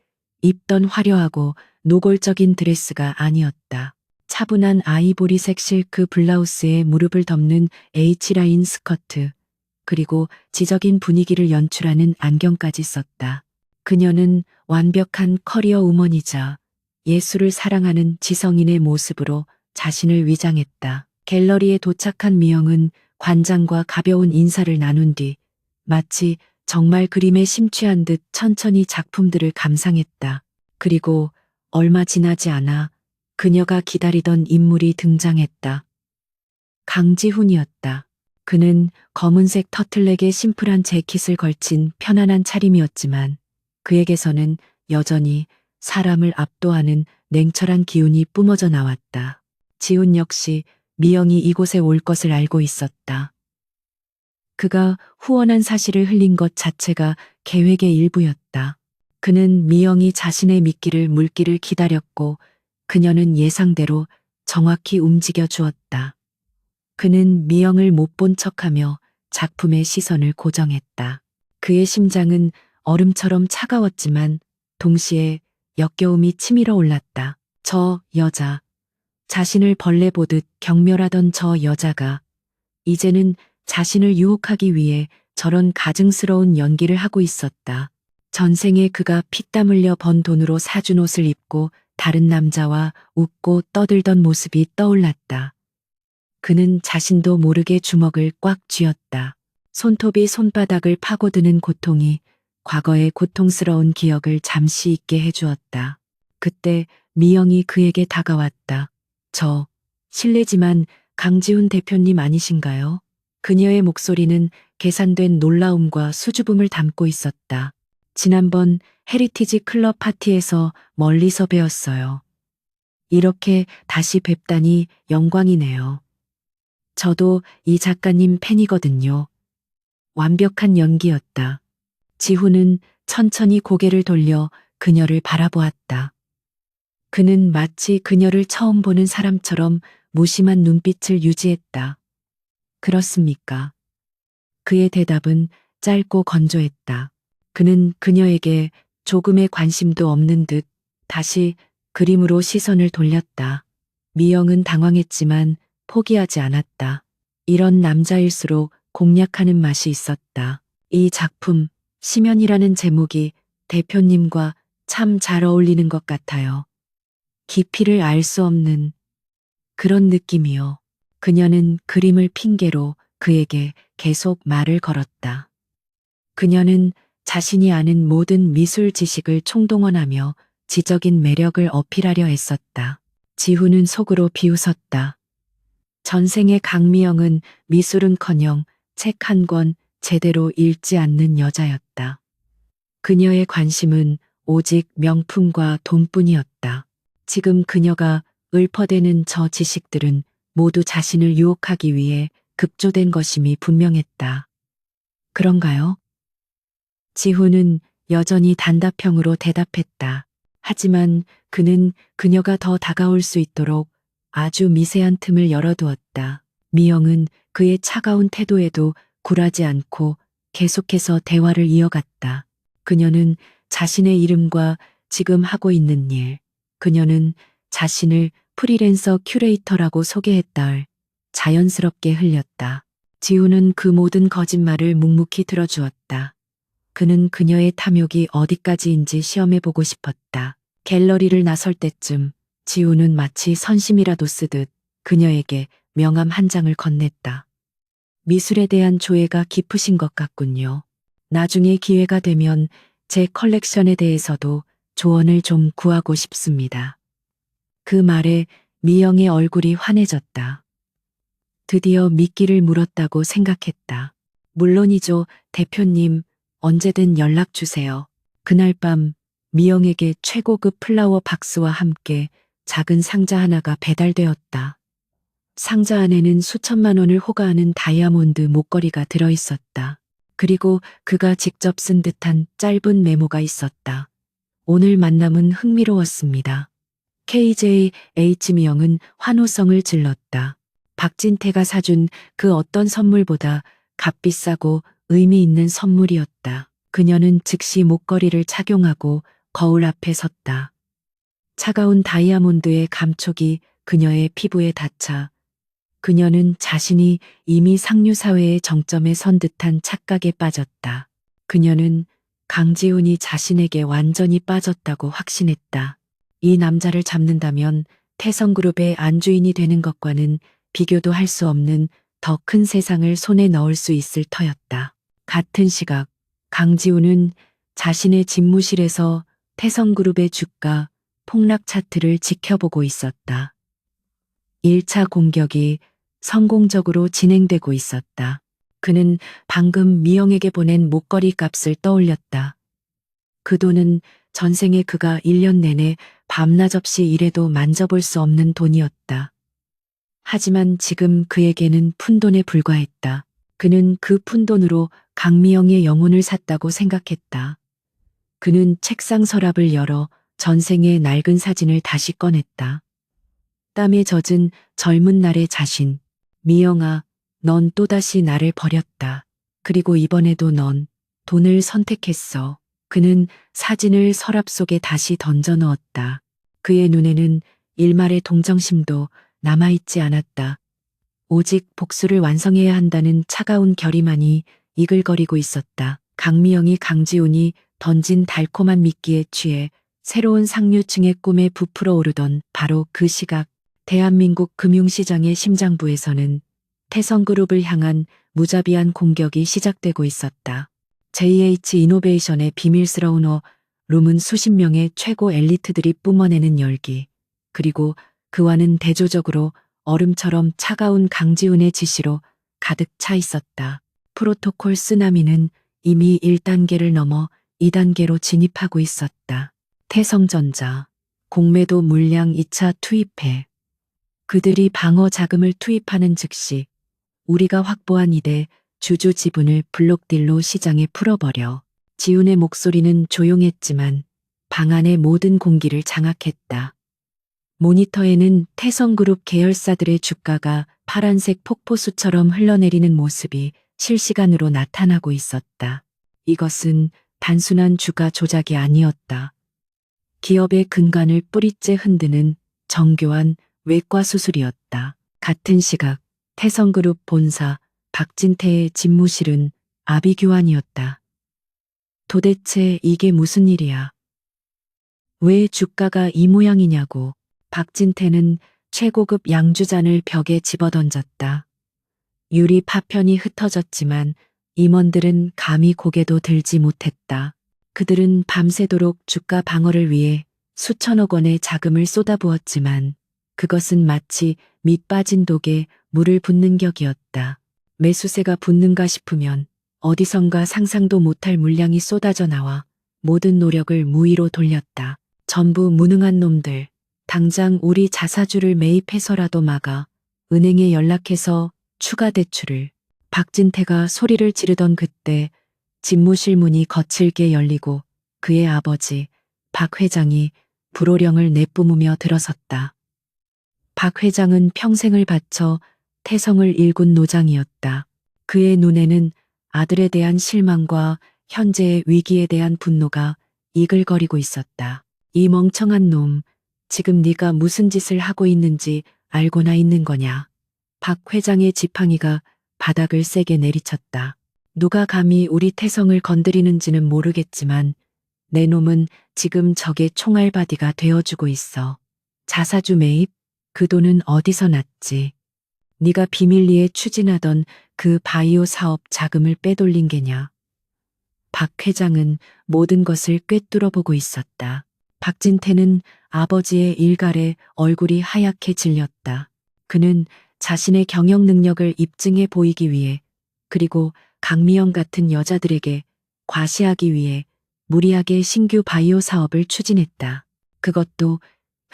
입던 화려하고 노골적인 드레스가 아니었다. 차분한 아이보리색 실크 블라우스에 무릎을 덮는 H라인 스커트, 그리고 지적인 분위기를 연출하는 안경까지 썼다. 그녀는 완벽한 커리어 우먼이자 예술을 사랑하는 지성인의 모습으로 자신을 위장했다. 갤러리에 도착한 미영은 관장과 가벼운 인사를 나눈 뒤 마치 정말 그림에 심취한 듯 천천히 작품들을 감상했다. 그리고 얼마 지나지 않아 그녀가 기다리던 인물이 등장했다. 강지훈이었다. 그는 검은색 터틀넥에 심플한 재킷을 걸친 편안한 차림이었지만 그에게서는 여전히 사람을 압도하는 냉철한 기운이 뿜어져 나왔다. 지훈 역시 미영이 이곳에 올 것을 알고 있었다. 그가 후원한 사실을 흘린 것 자체가 계획의 일부였다. 그는 미영이 자신의 미끼를 물기를 기다렸고 그녀는 예상대로 정확히 움직여 주었다. 그는 미영을 못 본 척하며 작품의 시선을 고정했다. 그의 심장은 얼음처럼 차가웠지만 동시에 역겨움이 치밀어 올랐다. 저 여자, 자신을 벌레 보듯 경멸하던 저 여자가 이제는 자신을 유혹하기 위해 저런 가증스러운 연기를 하고 있었다. 전생에 그가 피땀 흘려 번 돈으로 사준 옷을 입고 다른 남자와 웃고 떠들던 모습이 떠올랐다. 그는 자신도 모르게 주먹을 꽉 쥐었다. 손톱이 손바닥을 파고드는 고통이 과거의 고통스러운 기억을 잠시 잊게 해주었다. 그때 미영이 그에게 다가왔다. 실례지만 강지훈 대표님 아니신가요? 그녀의 목소리는 계산된 놀라움과 수줍음을 담고 있었다. 지난번 헤리티지 클럽 파티에서 멀리서 뵈었어요. 이렇게 다시 뵙다니 영광이네요. 저도 이 작가님 팬이거든요. 완벽한 연기였다. 지훈은 천천히 고개를 돌려 그녀를 바라보았다. 그는 마치 그녀를 처음 보는 사람처럼 무심한 눈빛을 유지했다. 그렇습니까? 그의 대답은 짧고 건조했다. 그는 그녀에게 조금의 관심도 없는 듯 다시 그림으로 시선을 돌렸다. 미영은 당황했지만 포기하지 않았다. 이런 남자일수록 공략하는 맛이 있었다. 이 작품, 심연이라는 제목이 대표님과 참 잘 어울리는 것 같아요. 깊이를 알 수 없는 그런 느낌이요. 그녀는 그림을 핑계로 그에게 계속 말을 걸었다. 그녀는 자신이 아는 모든 미술 지식을 총동원하며 지적인 매력을 어필하려 애썼다. 지훈은 속으로 비웃었다. 전생의 강미영은 미술은커녕 책 한 권 제대로 읽지 않는 여자였다. 그녀의 관심은 오직 명품과 돈뿐이었다. 지금 그녀가 읊어대는 저 지식들은 모두 자신을 유혹하기 위해 급조된 것임이 분명했다. 그런가요? 지훈은 여전히 단답형으로 대답했다. 하지만 그는 그녀가 더 다가올 수 있도록 아주 미세한 틈을 열어두었다. 미영은 그의 차가운 태도에도 굴하지 않고 계속해서 대화를 이어갔다. 그녀는 자신의 이름과 지금 하고 있는 일, 그녀는 자신을 프리랜서 큐레이터라고 소개했다을 자연스럽게 흘렸다. 지훈은 그 모든 거짓말을 묵묵히 들어주었다. 그는 그녀의 탐욕이 어디까지인지 시험해보고 싶었다. 갤러리를 나설 때쯤 지훈은 마치 선심이라도 쓰듯 그녀에게 명함 한 장을 건넸다. 미술에 대한 조예가 깊으신 것 같군요. 나중에 기회가 되면 제 컬렉션에 대해서도 조언을 좀 구하고 싶습니다. 그 말에 미영의 얼굴이 환해졌다. 드디어 미끼를 물었다고 생각했다. 물론이죠, 대표님. 언제든 연락 주세요. 그날 밤 미영에게 최고급 플라워 박스와 함께 작은 상자 하나가 배달되었다. 상자 안에는 수천만 원을 호가하는 다이아몬드 목걸이가 들어있었다. 그리고 그가 직접 쓴 듯한 짧은 메모가 있었다. 오늘 만남은 흥미로웠습니다. KJH 미영은 환호성을 질렀다. 박진태가 사준 그 어떤 선물보다 값비싸고 의미 있는 선물이었다. 그녀는 즉시 목걸이를 착용하고 거울 앞에 섰다. 차가운 다이아몬드의 감촉이 그녀의 피부에 닿자 그녀는 자신이 이미 상류사회의 정점에 선 듯한 착각에 빠졌다. 그녀는 강지훈이 자신에게 완전히 빠졌다고 확신했다. 이 남자를 잡는다면 태성그룹의 안주인이 되는 것과는 비교도 할 수 없는 더 큰 세상을 손에 넣을 수 있을 터였다. 같은 시각 강지훈은 자신의 집무실에서 태성그룹의 주가 폭락 차트를 지켜보고 있었다. 1차 공격이 성공적으로 진행되고 있었다. 그는 방금 미영에게 보낸 목걸이 값을 떠올렸다. 그 돈은 전생에 그가 1년 내내 밤낮 없이 일해도 만져볼 수 없는 돈이었다. 하지만 지금 그에게는 푼돈에 불과했다. 그는 그 푼돈으로 강미영의 영혼을 샀다고 생각했다. 그는 책상 서랍을 열어 전생의 낡은 사진을 다시 꺼냈다. 땀에 젖은 젊은 날의 자신. 미영아, 넌 또다시 나를 버렸다. 그리고 이번에도 넌 돈을 선택했어. 그는 사진을 서랍 속에 다시 던져 넣었다. 그의 눈에는 일말의 동정심도 남아있지 않았다. 오직 복수를 완성해야 한다는 차가운 결의만이 이글거리고 있었다. 강미영이 강지훈이 던진 달콤한 미끼에 취해 새로운 상류층의 꿈에 부풀어 오르던 바로 그 시각 대한민국 금융시장의 심장부에서는 태성그룹을 향한 무자비한 공격이 시작되고 있었다. JH 이노베이션의 비밀스러운 룸은 수십 명의 최고 엘리트들이 뿜어내는 열기, 그리고 그와는 대조적으로 얼음처럼 차가운 강지훈의 지시로 가득 차 있었다. 프로토콜 쓰나미는 이미 1단계를 넘어 2단계로 진입하고 있었다. 태성전자, 공매도 물량 2차 투입해. 그들이 방어 자금을 투입하는 즉시 우리가 확보한 이대 주주 지분을 블록딜로 시장에 풀어버려. 지훈의 목소리는 조용했지만 방 안의 모든 공기를 장악했다. 모니터에는 태성그룹 계열사들의 주가가 파란색 폭포수처럼 흘러내리는 모습이 실시간으로 나타나고 있었다. 이것은 단순한 주가 조작이 아니었다. 기업의 근간을 뿌리째 흔드는 정교한 외과 수술이었다. 같은 시각 태성그룹 본사 박진태의 집무실은 아비규환이었다. 도대체 이게 무슨 일이야? 왜 주가가 이 모양이냐고. 박진태는 최고급 양주잔을 벽에 집어던졌다. 유리 파편이 흩어졌지만 임원들은 감히 고개도 들지 못했다. 그들은 밤새도록 주가 방어를 위해 수천억 원의 자금을 쏟아부었지만 그것은 마치 밑 빠진 독에 물을 붓는 격이었다. 매수세가 붙는가 싶으면 어디선가 상상도 못할 물량이 쏟아져 나와 모든 노력을 무의로 돌렸다. 전부 무능한 놈들. 당장 우리 자사주를 매입해서라도 막아 은행에 연락해서 추가 대출을. 박진태가 소리를 지르던 그때 집무실 문이 거칠게 열리고 그의 아버지 박 회장이 불호령을 내뿜으며 들어섰다. 박 회장은 평생을 바쳐 태성을 일군 노장이었다. 그의 눈에는 아들에 대한 실망과 현재의 위기에 대한 분노가 이글거리고 있었다. 이 멍청한 놈, 지금 네가 무슨 짓을 하고 있는지 알고나 있는 거냐. 박 회장의 지팡이가 바닥을 세게 내리쳤다. 누가 감히 우리 태성을 건드리는지는 모르겠지만 내 놈은 지금 적의 총알바디가 되어주고 있어. 자사주 매입? 그 돈은 어디서 났지? 네가 비밀리에 추진하던 그 바이오 사업 자금을 빼돌린 게냐? 박 회장은 모든 것을 꿰뚫어 보고 있었다. 박진태는 아버지의 일갈에 얼굴이 하얗게 질렸다. 그는 자신의 경영 능력을 입증해 보이기 위해 그리고 강미영 같은 여자들에게 과시하기 위해 무리하게 신규 바이오 사업을 추진했다. 그것도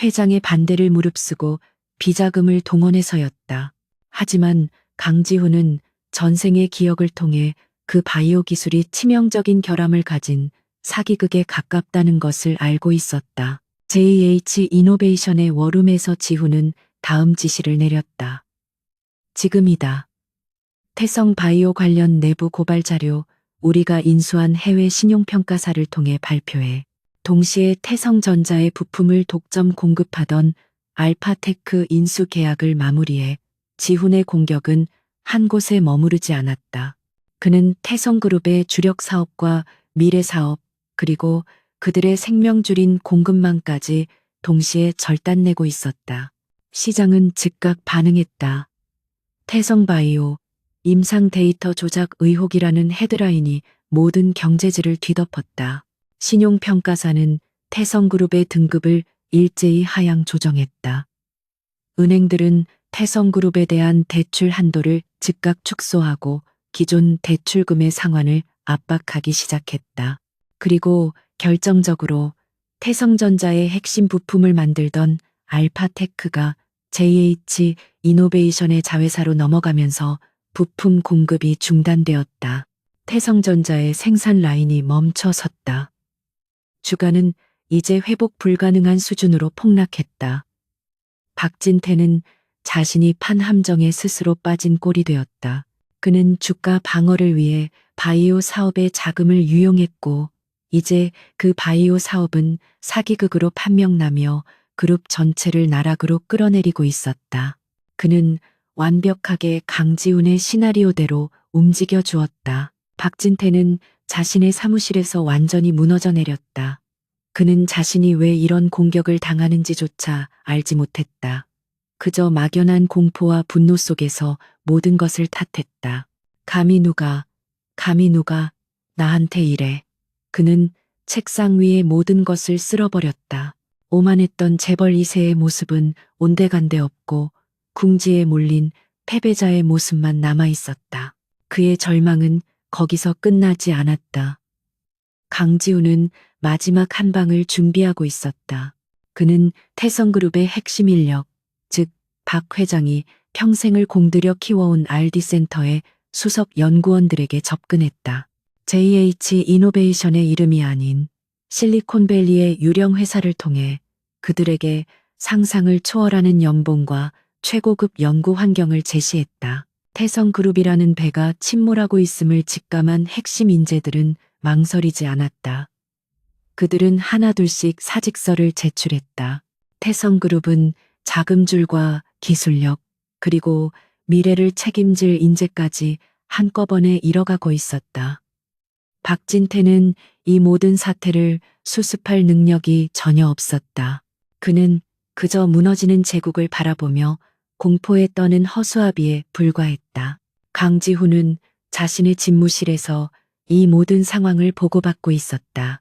회장의 반대를 무릅쓰고 비자금을 동원해서였다. 하지만 강지훈은 전생의 기억을 통해 그 바이오 기술이 치명적인 결함을 가진 사기극에 가깝다는 것을 알고 있었다. JH 이노베이션의 워룸에서 지훈은 다음 지시를 내렸다. 지금이다. 태성 바이오 관련 내부 고발 자료 우리가 인수한 해외 신용평가사를 통해 발표해. 동시에 태성전자의 부품을 독점 공급하던 알파테크 인수 계약을 마무리해. 지훈의 공격은 한 곳에 머무르지 않았다. 그는 태성그룹의 주력 사업과 미래 사업 그리고 그들의 생명줄인 공급망까지 동시에 절단내고 있었다. 시장은 즉각 반응했다. 태성바이오, 임상 데이터 조작 의혹이라는 헤드라인이 모든 경제지를 뒤덮었다. 신용평가사는 태성그룹의 등급을 일제히 하향 조정했다. 은행들은 태성그룹에 대한 대출 한도를 즉각 축소하고 기존 대출금의 상환을 압박하기 시작했다. 그리고 결정적으로 태성전자의 핵심 부품을 만들던 알파테크가 JH 이노베이션의 자회사로 넘어가면서 부품 공급이 중단되었다. 태성전자의 생산 라인이 멈춰 섰다. 주가는 이제 회복 불가능한 수준으로 폭락했다. 박진태는 자신이 판 함정에 스스로 빠진 꼴이 되었다. 그는 주가 방어를 위해 바이오 사업에 자금을 유용했고 이제 그 바이오 사업은 사기극으로 판명나며 그룹 전체를 나락으로 끌어내리고 있었다. 그는 완벽하게 강지훈의 시나리오대로 움직여 주었다. 박진태는 자신의 사무실에서 완전히 무너져 내렸다. 그는 자신이 왜 이런 공격을 당하는지조차 알지 못했다. 그저 막연한 공포와 분노 속에서 모든 것을 탓했다. 감히 누가 나한테 이래. 그는 책상 위의 모든 것을 쓸어버렸다. 오만했던 재벌 2세의 모습은 온데간데 없고 궁지에 몰린 패배자의 모습만 남아 있었다. 그의 절망은 거기서 끝나지 않았다. 강지훈은 마지막 한 방을 준비하고 있었다. 그는 태성그룹의 핵심 인력, 즉 박 회장이 평생을 공들여 키워온 RD센터의 수석 연구원들에게 접근했다. JH 이노베이션의 이름이 아닌 실리콘밸리의 유령 회사를 통해 그들에게 상상을 초월하는 연봉과 최고급 연구 환경을 제시했다. 태성그룹이라는 배가 침몰하고 있음을 직감한 핵심 인재들은 망설이지 않았다. 그들은 하나둘씩 사직서를 제출했다. 태성그룹은 자금줄과 기술력, 그리고 미래를 책임질 인재까지 한꺼번에 잃어가고 있었다. 박진태는 이 모든 사태를 수습할 능력이 전혀 없었다. 그는 그저 무너지는 제국을 바라보며 공포에 떠는 허수아비에 불과했다. 강지훈은 자신의 집무실에서 이 모든 상황을 보고받고 있었다.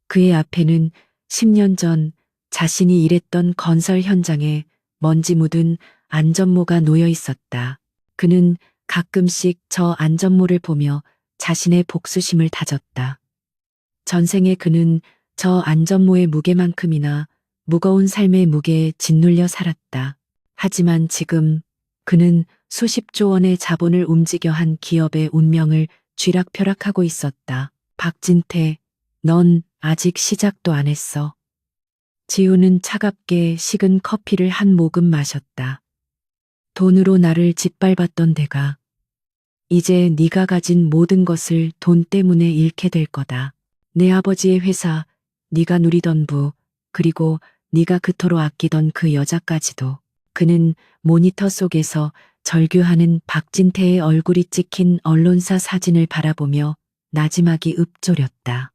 그의 앞에는 10년 전 자신이 일했던 건설 현장에 먼지 묻은 안전모가 놓여 있었다. 그는 가끔씩 저 안전모를 보며 자신의 복수심을 다졌다. 전생에 그는 저 안전모의 무게만큼이나 무거운 삶의 무게에 짓눌려 살았다. 하지만 지금 그는 수십조 원의 자본을 움직여 한 기업의 운명을 쥐락펴락하고 있었다. 박진태, 넌 아직 시작도 안 했어. 지우는 차갑게 식은 커피를 한 모금 마셨다. 돈으로 나를 짓밟았던 데가 이제 네가 가진 모든 것을 돈 때문에 잃게 될 거다. 내 아버지의 회사, 네가 누리던 부, 그리고 네가 그토록 아끼던 그 여자까지도. 그는 모니터 속에서 절규하는 박진태의 얼굴이 찍힌 언론사 사진을 바라보며 나지막이 읊조렸다.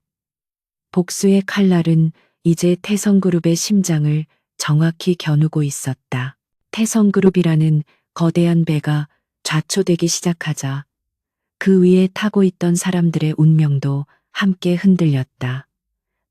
복수의 칼날은 이제 태성그룹의 심장을 정확히 겨누고 있었다. 태성그룹이라는 거대한 배가 좌초되기 시작하자 그 위에 타고 있던 사람들의 운명도 함께 흔들렸다.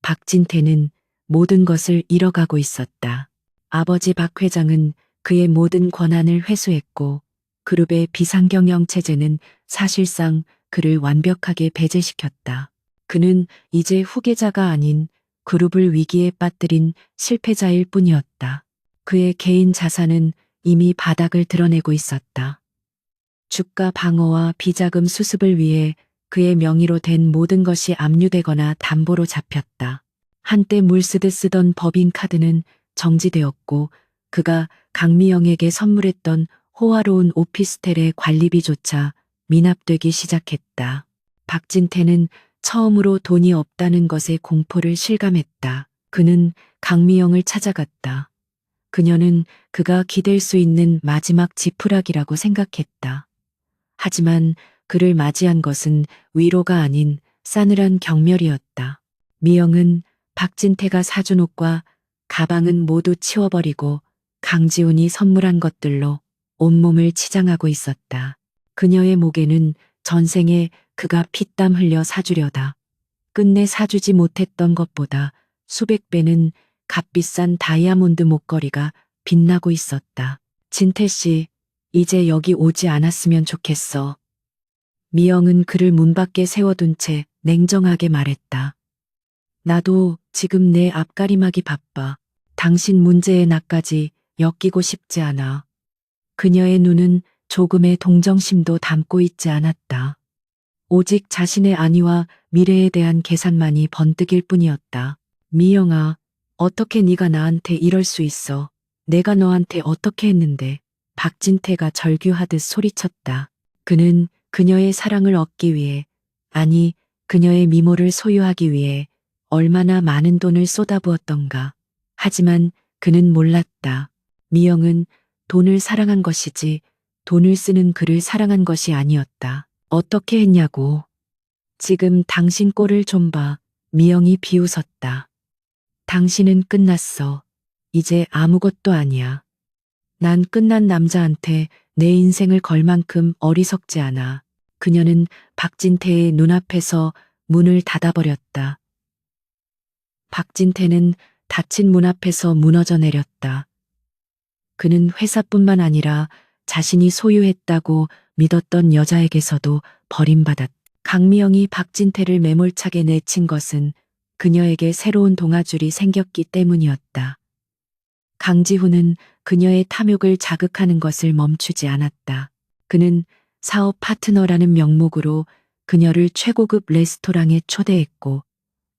박진태는 모든 것을 잃어가고 있었다. 아버지 박 회장은 그의 모든 권한을 회수했고 그룹의 비상경영 체제는 사실상 그를 완벽하게 배제시켰다. 그는 이제 후계자가 아닌 그룹을 위기에 빠뜨린 실패자일 뿐이었다. 그의 개인 자산은 이미 바닥을 드러내고 있었다. 주가 방어와 비자금 수습을 위해 그의 명의로 된 모든 것이 압류되거나 담보로 잡혔다. 한때 물쓰듯 쓰던 법인카드는 정지되었고 그가 강미영에게 선물했던 호화로운 오피스텔의 관리비조차 미납되기 시작했다. 박진태는 처음으로 돈이 없다는 것에 공포를 실감했다. 그는 강미영을 찾아갔다. 그녀는 그가 기댈 수 있는 마지막 지푸라기라고 생각했다. 하지만 그를 맞이한 것은 위로가 아닌 싸늘한 경멸이었다. 미영은 박진태가 사준 옷과 가방은 모두 치워버리고 강지훈이 선물한 것들로 온몸을 치장하고 있었다. 그녀의 목에는 전생에 그가 피땀 흘려 사주려다 끝내 사주지 못했던 것보다 수백 배는 값비싼 다이아몬드 목걸이가 빛나고 있었다. 진태 씨, 이제 여기 오지 않았으면 좋겠어. 미영은 그를 문 밖에 세워둔 채 냉정하게 말했다. 나도 지금 내 앞가림하기 바빠. 당신 문제에 나까지 엮이고 싶지 않아. 그녀의 눈은 조금의 동정심도 담고 있지 않았다. 오직 자신의 안위와 미래에 대한 계산만이 번뜩일 뿐이었다. 미영아, 어떻게 네가 나한테 이럴 수 있어. 내가 너한테 어떻게 했는데. 박진태가 절규하듯 소리쳤다. 그는 그녀의 사랑을 얻기 위해, 아니 그녀의 미모를 소유하기 위해 얼마나 많은 돈을 쏟아부었던가. 하지만 그는 몰랐다. 미영은 돈을 사랑한 것이지 돈을 쓰는 그를 사랑한 것이 아니었다. 어떻게 했냐고. 지금 당신 꼴을 좀 봐. 미영이 비웃었다. 당신은 끝났어. 이제 아무것도 아니야. 난 끝난 남자한테 내 인생을 걸 만큼 어리석지 않아. 그녀는 박진태의 눈앞에서 문을 닫아버렸다. 박진태는 닫힌 문 앞에서 무너져 내렸다. 그는 회사뿐만 아니라 자신이 소유했다고 믿었던 여자에게서도 버림받았다. 강미영이 박진태를 매몰차게 내친 것은 그녀에게 새로운 동아줄이 생겼기 때문이었다. 강지훈은 그녀의 탐욕을 자극하는 것을 멈추지 않았다. 그는 사업 파트너라는 명목으로 그녀를 최고급 레스토랑에 초대했고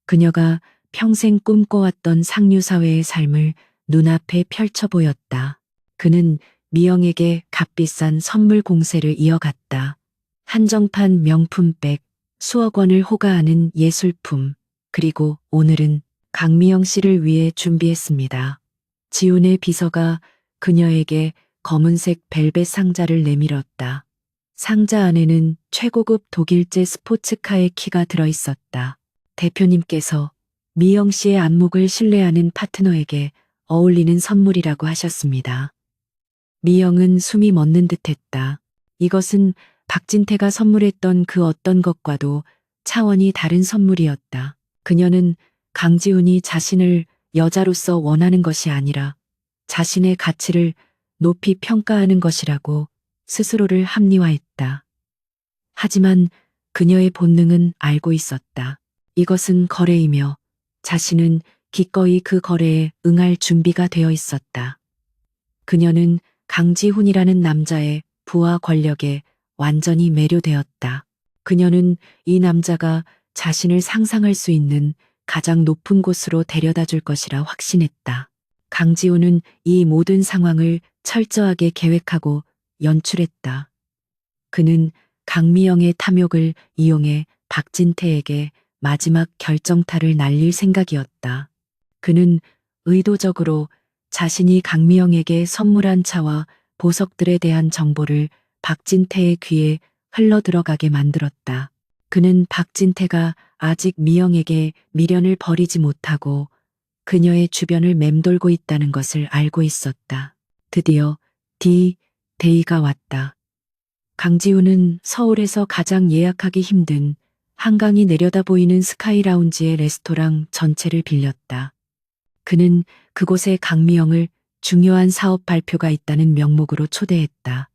그녀가 평생 꿈꿔왔던 상류사회의 삶을 눈앞에 펼쳐 보였다. 그는 미영에게 값비싼 선물 공세를 이어갔다. 한정판 명품백, 수억 원을 호가하는 예술품, 그리고 오늘은 강미영 씨를 위해 준비했습니다. 지훈의 비서가 그녀에게 검은색 벨벳 상자를 내밀었다. 상자 안에는 최고급 독일제 스포츠카의 키가 들어있었다. 대표님께서 미영 씨의 안목을 신뢰하는 파트너에게 어울리는 선물이라고 하셨습니다. 미영은 숨이 멎는 듯했다. 이것은 박진태가 선물했던 그 어떤 것과도 차원이 다른 선물이었다. 그녀는 강지훈이 자신을 여자로서 원하는 것이 아니라 자신의 가치를 높이 평가하는 것이라고 스스로를 합리화했다. 하지만 그녀의 본능은 알고 있었다. 이것은 거래이며 자신은 기꺼이 그 거래에 응할 준비가 되어 있었다. 그녀는 강지훈이라는 남자의 부와 권력에 완전히 매료되었다. 그녀는 이 남자가 자신을 상상할 수 있는 가장 높은 곳으로 데려다 줄 것이라 확신했다. 강지훈은 이 모든 상황을 철저하게 계획하고 연출했다. 그는 강미영의 탐욕을 이용해 박진태에게 마지막 결정타를 날릴 생각이었다. 그는 의도적으로 자신이 강미영에게 선물한 차와 보석들에 대한 정보를 박진태의 귀에 흘러들어가게 만들었다. 그는 박진태가 아직 미영에게 미련을 버리지 못하고 그녀의 주변을 맴돌고 있다는 것을 알고 있었다. 드디어 D-데이가 왔다. 강지훈은 서울에서 가장 예약하기 힘든 한강이 내려다 보이는 스카이 라운지의 레스토랑 전체를 빌렸다. 그는 그곳에 강미영을 중요한 사업 발표가 있다는 명목으로 초대했다.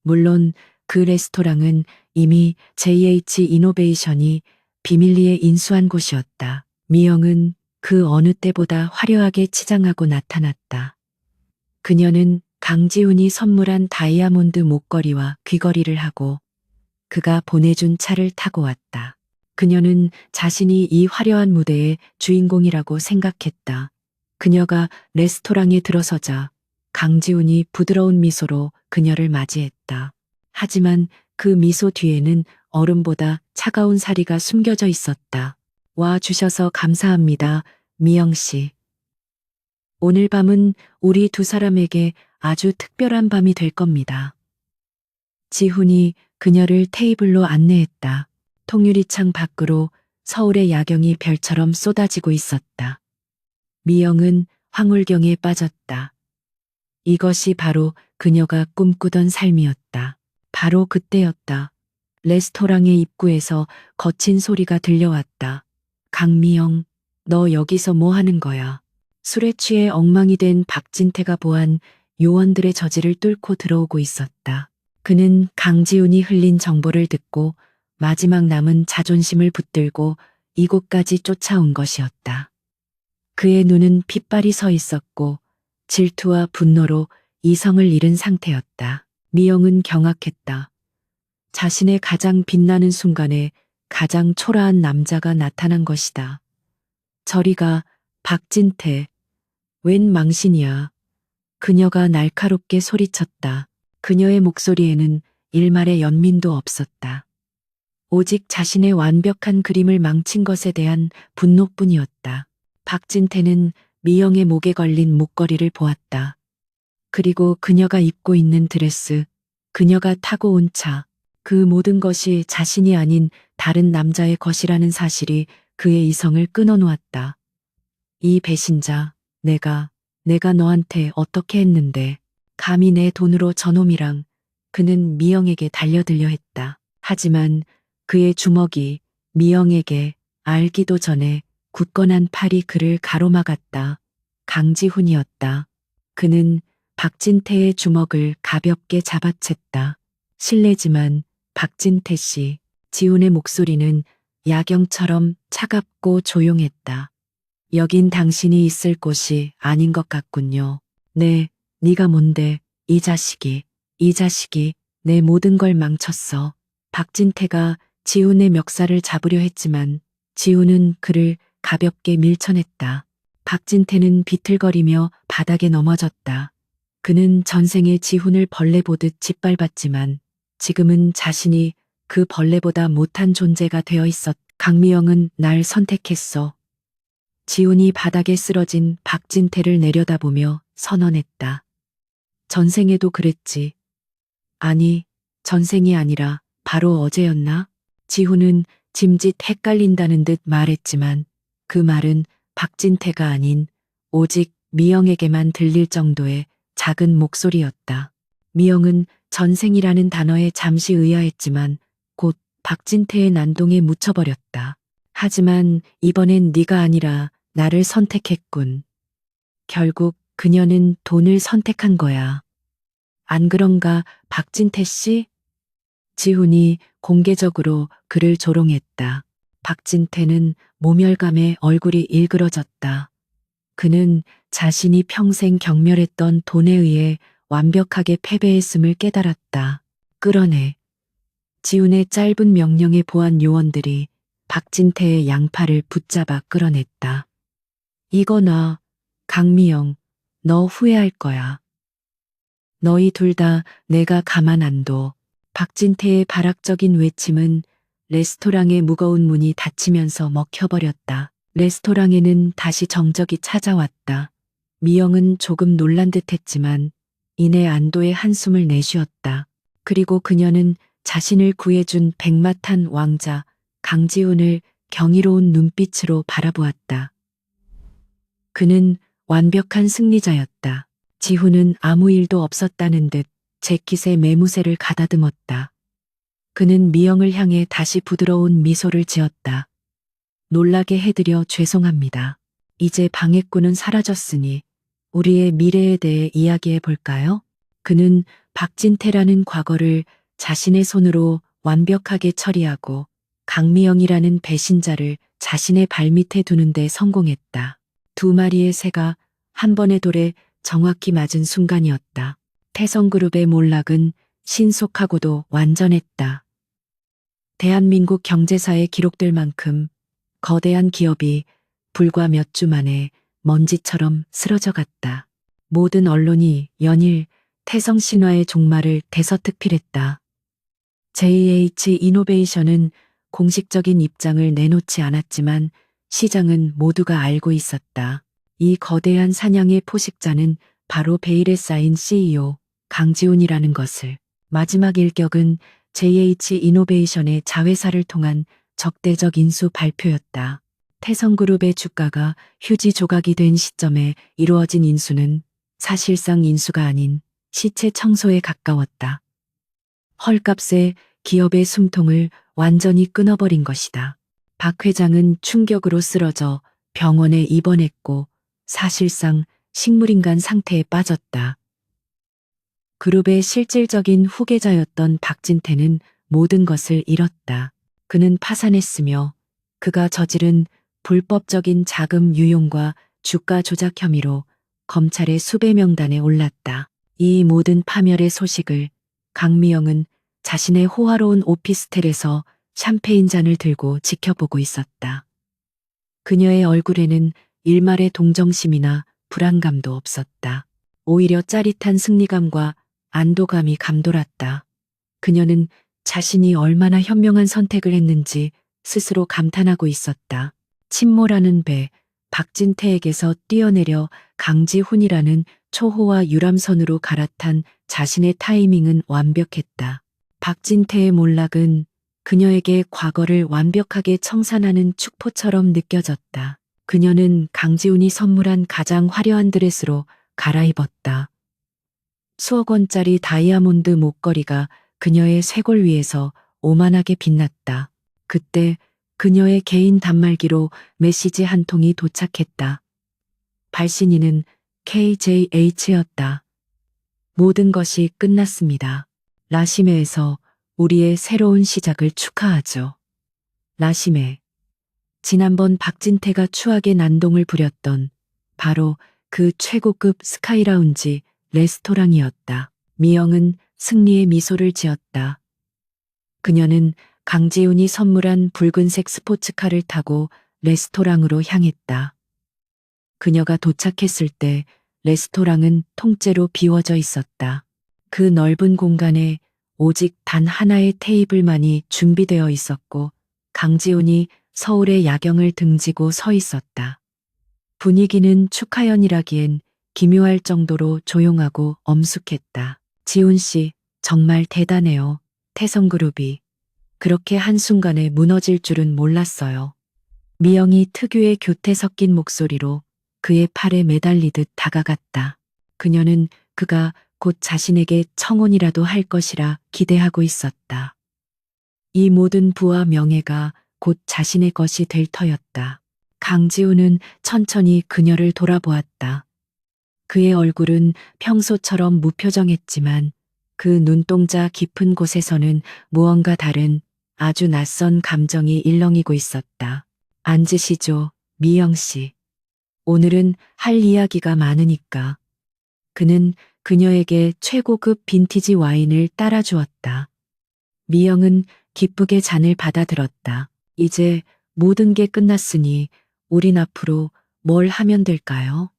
물론 그 레스토랑은 이미 JH 이노베이션이 비밀리에 인수한 곳이었다. 미영은 그 어느 때보다 화려하게 치장하고 나타났다. 그녀는 강지훈이 선물한 다이아몬드 목걸이와 귀걸이를 하고 그가 보내준 차를 타고 왔다. 그녀는 자신이 이 화려한 무대의 주인공이라고 생각했다. 그녀가 레스토랑에 들어서자 강지훈이 부드러운 미소로 그녀를 맞이했다. 하지만 그 미소 뒤에는 얼음보다 차가운 사리가 숨겨져 있었다. 와 주셔서 감사합니다, 미영 씨. 오늘 밤은 우리 두 사람에게 아주 특별한 밤이 될 겁니다. 지훈이 그녀를 테이블로 안내했다. 통유리창 밖으로 서울의 야경이 별처럼 쏟아지고 있었다. 미영은 황홀경에 빠졌다. 이것이 바로 그녀가 꿈꾸던 삶이었다. 바로 그때였다. 레스토랑의 입구에서 거친 소리가 들려왔다. 강미영, 너 여기서 뭐 하는 거야? 술에 취해 엉망이 된 박진태가 보한 요원들의 저지를 뚫고 들어오고 있었다. 그는 강지훈이 흘린 정보를 듣고 마지막 남은 자존심을 붙들고 이곳까지 쫓아온 것이었다. 그의 눈은 핏발이 서 있었고 질투와 분노로 이성을 잃은 상태였다. 미영은 경악했다. 자신의 가장 빛나는 순간에 가장 초라한 남자가 나타난 것이다. 저리가, 박진태. 웬 망신이야. 그녀가 날카롭게 소리쳤다. 그녀의 목소리에는 일말의 연민도 없었다. 오직 자신의 완벽한 그림을 망친 것에 대한 분노뿐이었다. 박진태는 미영의 목에 걸린 목걸이를 보았다. 그리고 그녀가 입고 있는 드레스, 그녀가 타고 온 차, 그 모든 것이 자신이 아닌 다른 남자의 것이라는 사실이 그의 이성을 끊어놓았다. 이 배신자, 내가 너한테 어떻게 했는데, 감히 내 돈으로 저놈이랑. 그는 미영에게 달려들려 했다. 하지만 그의 주먹이 미영에게 알기도 전에 굳건한 팔이 그를 가로막았다. 강지훈이었다. 그는 박진태의 주먹을 가볍게 잡아챘다. 실례지만 박진태 씨, 지훈의 목소리는 야경처럼 차갑고 조용했다. 여긴 당신이 있을 곳이 아닌 것 같군요. 네, 네가 뭔데, 이 자식이 내 모든 걸 망쳤어. 박진태가 지훈의 멱살을 잡으려 했지만 지훈은 그를 가볍게 밀쳐냈다. 박진태는 비틀거리며 바닥에 넘어졌다. 그는 전생에 지훈을 벌레 보듯 짓밟았지만 지금은 자신이 그 벌레보다 못한 존재가 되어 있었다. 강미영은 날 선택했어. 지훈이 바닥에 쓰러진 박진태를 내려다보며 선언했다. 전생에도 그랬지. 아니, 전생이 아니라 바로 어제였나? 지훈은 짐짓 헷갈린다는 듯 말했지만 그 말은 박진태가 아닌 오직 미영에게만 들릴 정도의 작은 목소리였다. 미영은 전생이라는 단어에 잠시 의아했지만 곧 박진태의 난동에 묻혀버렸다. 하지만 이번엔 네가 아니라 나를 선택했군. 결국 그녀는 돈을 선택한 거야. 안 그런가, 박진태 씨? 지훈이 공개적으로 그를 조롱했다. 박진태는 모멸감에 얼굴이 일그러졌다. 그는 자신이 평생 경멸했던 돈에 의해 완벽하게 패배했음을 깨달았다. 끌어내. 지훈의 짧은 명령에 보안 요원들이 박진태의 양팔을 붙잡아 끌어냈다. 이거 나, 강미영, 너 후회할 거야. 너희 둘 다 내가 가만 안 둬. 박진태의 발악적인 외침은 레스토랑의 무거운 문이 닫히면서 먹혀버렸다. 레스토랑에는 다시 정적이 찾아왔다. 미영은 조금 놀란 듯했지만 이내 안도의 한숨을 내쉬었다. 그리고 그녀는 자신을 구해준 백마탄 왕자 강지훈을 경이로운 눈빛으로 바라보았다. 그는 완벽한 승리자였다. 지훈은 아무 일도 없었다는 듯 재킷에 매무새를 가다듬었다. 그는 미영을 향해 다시 부드러운 미소를 지었다. 놀라게 해드려 죄송합니다. 이제 방해꾼은 사라졌으니 우리의 미래에 대해 이야기해 볼까요? 그는 박진태라는 과거를 자신의 손으로 완벽하게 처리하고 강미영이라는 배신자를 자신의 발밑에 두는 데 성공했다. 두 마리의 새가 한 번의 돌에 정확히 맞은 순간이었다. 태성그룹의 몰락은 신속하고도 완전했다. 대한민국 경제사에 기록될 만큼 거대한 기업이 불과 몇 주 만에 먼지처럼 쓰러져 갔다. 모든 언론이 연일 태성 신화의 종말을 대서특필했다. JH 이노베이션은 공식적인 입장을 내놓지 않았지만 시장은 모두가 알고 있었다. 이 거대한 사냥의 포식자는 바로 베일에 쌓인 CEO 강지훈이라는 것을. 마지막 일격은 JH 이노베이션의 자회사를 통한 적대적 인수 발표였다. 태성그룹의 주가가 휴지 조각이 된 시점에 이루어진 인수는 사실상 인수가 아닌 시체 청소에 가까웠다. 헐값에 기업의 숨통을 완전히 끊어버린 것이다. 박 회장은 충격으로 쓰러져 병원에 입원했고 사실상 식물인간 상태에 빠졌다. 그룹의 실질적인 후계자였던 박진태는 모든 것을 잃었다. 그는 파산했으며 그가 저지른 불법적인 자금 유용과 주가 조작 혐의로 검찰의 수배 명단에 올랐다. 이 모든 파멸의 소식을 강미영은 자신의 호화로운 오피스텔에서 샴페인 잔을 들고 지켜보고 있었다. 그녀의 얼굴에는 일말의 동정심이나 불안감도 없었다. 오히려 짜릿한 승리감과 안도감이 감돌았다. 그녀는 자신이 얼마나 현명한 선택을 했는지 스스로 감탄하고 있었다. 침몰하는 배, 박진태에게서 뛰어내려 강지훈이라는 초호화 유람선으로 갈아탄 자신의 타이밍은 완벽했다. 박진태의 몰락은 그녀에게 과거를 완벽하게 청산하는 축포처럼 느껴졌다. 그녀는 강지훈이 선물한 가장 화려한 드레스로 갈아입었다. 수억 원짜리 다이아몬드 목걸이가 그녀의 쇄골 위에서 오만하게 빛났다. 그때 그녀의 개인 단말기로 메시지 한 통이 도착했다. 발신인은 KJH였다. 모든 것이 끝났습니다. 라시메에서 우리의 새로운 시작을 축하하죠. 라시메. 지난번 박진태가 추하게 난동을 부렸던 바로 그 최고급 스카이라운지 레스토랑이었다. 미영은 승리의 미소를 지었다. 그녀는 강지훈이 선물한 붉은색 스포츠카를 타고 레스토랑으로 향했다. 그녀가 도착했을 때 레스토랑은 통째로 비워져 있었다. 그 넓은 공간에 오직 단 하나의 테이블만이 준비되어 있었고 강지훈이 서울의 야경을 등지고 서 있었다. 분위기는 축하연이라기엔 기묘할 정도로 조용하고 엄숙했다. 지훈 씨, 정말 대단해요. 태성그룹이 그렇게 한순간에 무너질 줄은 몰랐어요. 미영이 특유의 교태 섞인 목소리로 그의 팔에 매달리듯 다가갔다. 그녀는 그가 곧 자신에게 청혼이라도 할 것이라 기대하고 있었다. 이 모든 부와 명예가 곧 자신의 것이 될 터였다. 강지우는 천천히 그녀를 돌아보았다. 그의 얼굴은 평소처럼 무표정했지만 그 눈동자 깊은 곳에서는 무언가 다른 아주 낯선 감정이 일렁이고 있었다. 앉으시죠, 미영 씨. 오늘은 할 이야기가 많으니까. 그는 그녀에게 최고급 빈티지 와인을 따라주었다. 미영은 기쁘게 잔을 받아들었다. 이제 모든 게 끝났으니 우린 앞으로 뭘 하면 될까요?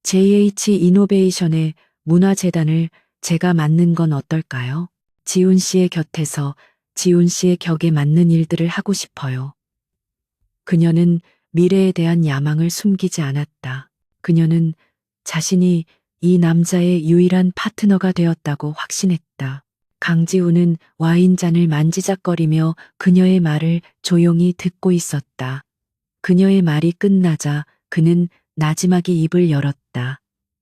JH 이노베이션의 문화재단을 제가 맡는 건 어떨까요? 지훈 씨의 곁에서 지훈 씨의 격에 맞는 일들을 하고 싶어요. 그녀는 미래에 대한 야망을 숨기지 않았다. 그녀는 자신이 이 남자의 유일한 파트너가 되었다고 확신했다. 강지우는 와인잔을 만지작거리며 그녀의 말을 조용히 듣고 있었다. 그녀의 말이 끝나자 그는 나지막이 입을 열었다.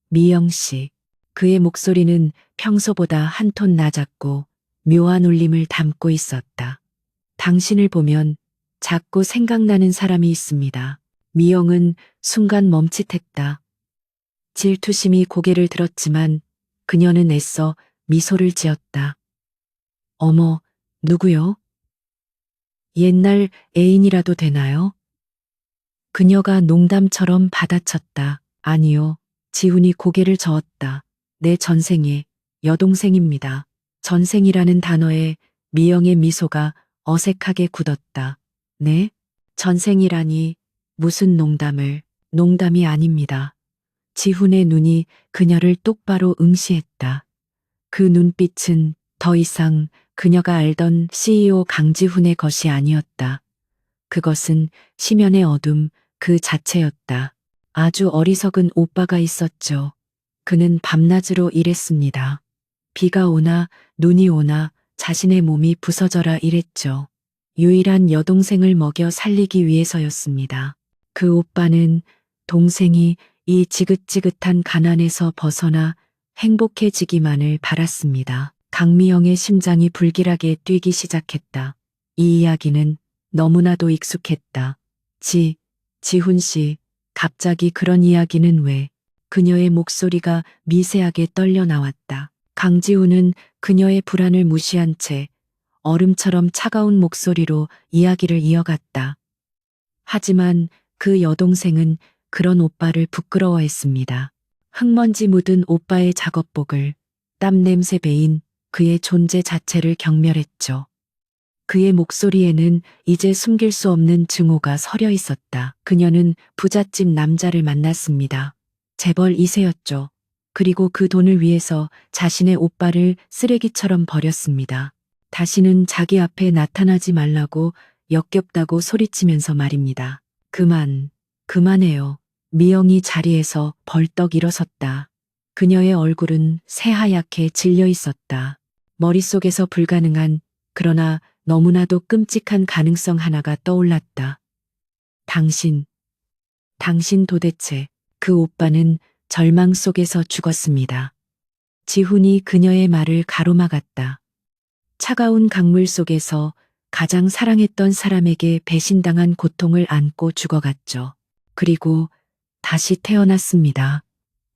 미영 씨. 그의 목소리는 평소보다 한 톤 낮았고 묘한 울림을 담고 있었다. 당신을 보면 자꾸 생각나는 사람이 있습니다. 미영은 순간 멈칫했다. 질투심이 고개를 들었지만 그녀는 애써 미소를 지었다. 어머, 누구요? 옛날 애인이라도 되나요? 그녀가 농담처럼 받아쳤다. 아니요. 지훈이 고개를 저었다. 내 전생의 여동생입니다. 전생이라는 단어에 미영의 미소가 어색하게 굳었다. 네? 전생이라니 무슨 농담을. 농담이 아닙니다. 지훈의 눈이 그녀를 똑바로 응시했다. 그 눈빛은 더 이상 그녀가 알던 CEO 강지훈의 것이 아니었다. 그것은 심연의 어둠 그 자체였다. 아주 어리석은 오빠가 있었죠. 그는 밤낮으로 일했습니다. 비가 오나 눈이 오나 자신의 몸이 부서져라 일했죠. 유일한 여동생을 먹여 살리기 위해서였습니다. 그 오빠는 동생이 이 지긋지긋한 가난에서 벗어나 행복해지기만을 바랐습니다. 강미영의 심장이 불길하게 뛰기 시작했다. 이 이야기는 너무나도 익숙했다. 지훈 씨, 갑자기 그런 이야기는 왜? 그녀의 목소리가 미세하게 떨려 나왔다. 강지훈은 그녀의 불안을 무시한 채 얼음처럼 차가운 목소리로 이야기를 이어갔다. 하지만 그 여동생은 그런 오빠를 부끄러워했습니다. 흙먼지 묻은 오빠의 작업복을 땀 냄새 배인 그의 존재 자체를 경멸했죠. 그의 목소리에는 이제 숨길 수 없는 증오가 서려 있었다. 그녀는 부잣집 남자를 만났습니다. 재벌 2세였죠. 그리고 그 돈을 위해서 자신의 오빠를 쓰레기처럼 버렸습니다. 다시는 자기 앞에 나타나지 말라고 역겹다고 소리치면서 말입니다. 그만해요. 미영이 자리에서 벌떡 일어섰다. 그녀의 얼굴은 새하얗게 질려 있었다. 머릿속에서 불가능한 그러나 너무나도 끔찍한 가능성 하나가 떠올랐다. 당신 도대체. 그 오빠는 절망 속에서 죽었습니다. 지훈이 그녀의 말을 가로막았다. 차가운 강물 속에서 가장 사랑했던 사람에게 배신당한 고통을 안고 죽어갔죠. 그리고 다시 태어났습니다.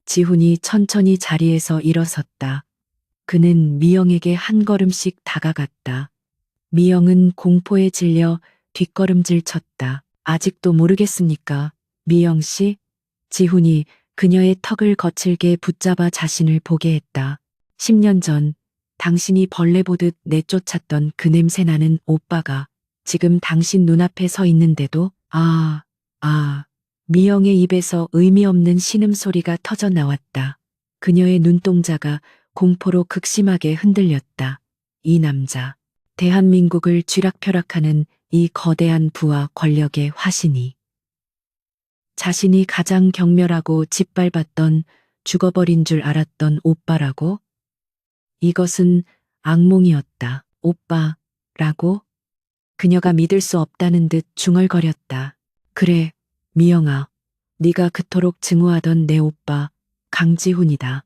지훈이 천천히 자리에서 일어섰다. 그는 미영에게 한 걸음씩 다가갔다. 미영은 공포에 질려 뒷걸음질 쳤다. 아직도 모르겠습니까? 미영 씨? 지훈이 그녀의 턱을 거칠게 붙잡아 자신을 보게 했다. 10년 전 당신이 벌레 보듯 내쫓았던 그 냄새나는 오빠가 지금 당신 눈앞에 서 있는데도 미영의 입에서 의미 없는 신음소리가 터져 나왔다. 그녀의 눈동자가 공포로 극심하게 흔들렸다. 이 남자, 대한민국을 쥐락펴락하는 이 거대한 부와 권력의 화신이 자신이 가장 경멸하고 짓밟았던 죽어버린 줄 알았던 오빠라고? 이것은 악몽이었다. 오빠라고? 그녀가 믿을 수 없다는 듯 중얼거렸다. 그래, 미영아. 네가 그토록 증오하던 내 오빠 강지훈이다.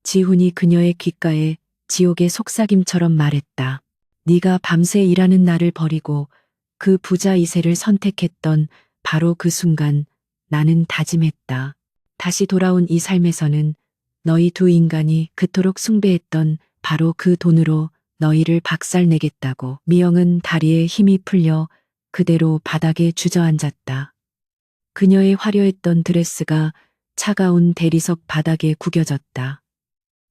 지훈이 그녀의 귓가에 지옥의 속삭임처럼 말했다. 네가 밤새 일하는 나를 버리고 그 부자 이세를 선택했던 바로 그 순간 나는 다짐했다. 다시 돌아온 이 삶에서는 너희 두 인간이 그토록 숭배했던 바로 그 돈으로 너희를 박살내겠다고. 미영은 다리에 힘이 풀려 그대로 바닥에 주저앉았다. 그녀의 화려했던 드레스가 차가운 대리석 바닥에 구겨졌다.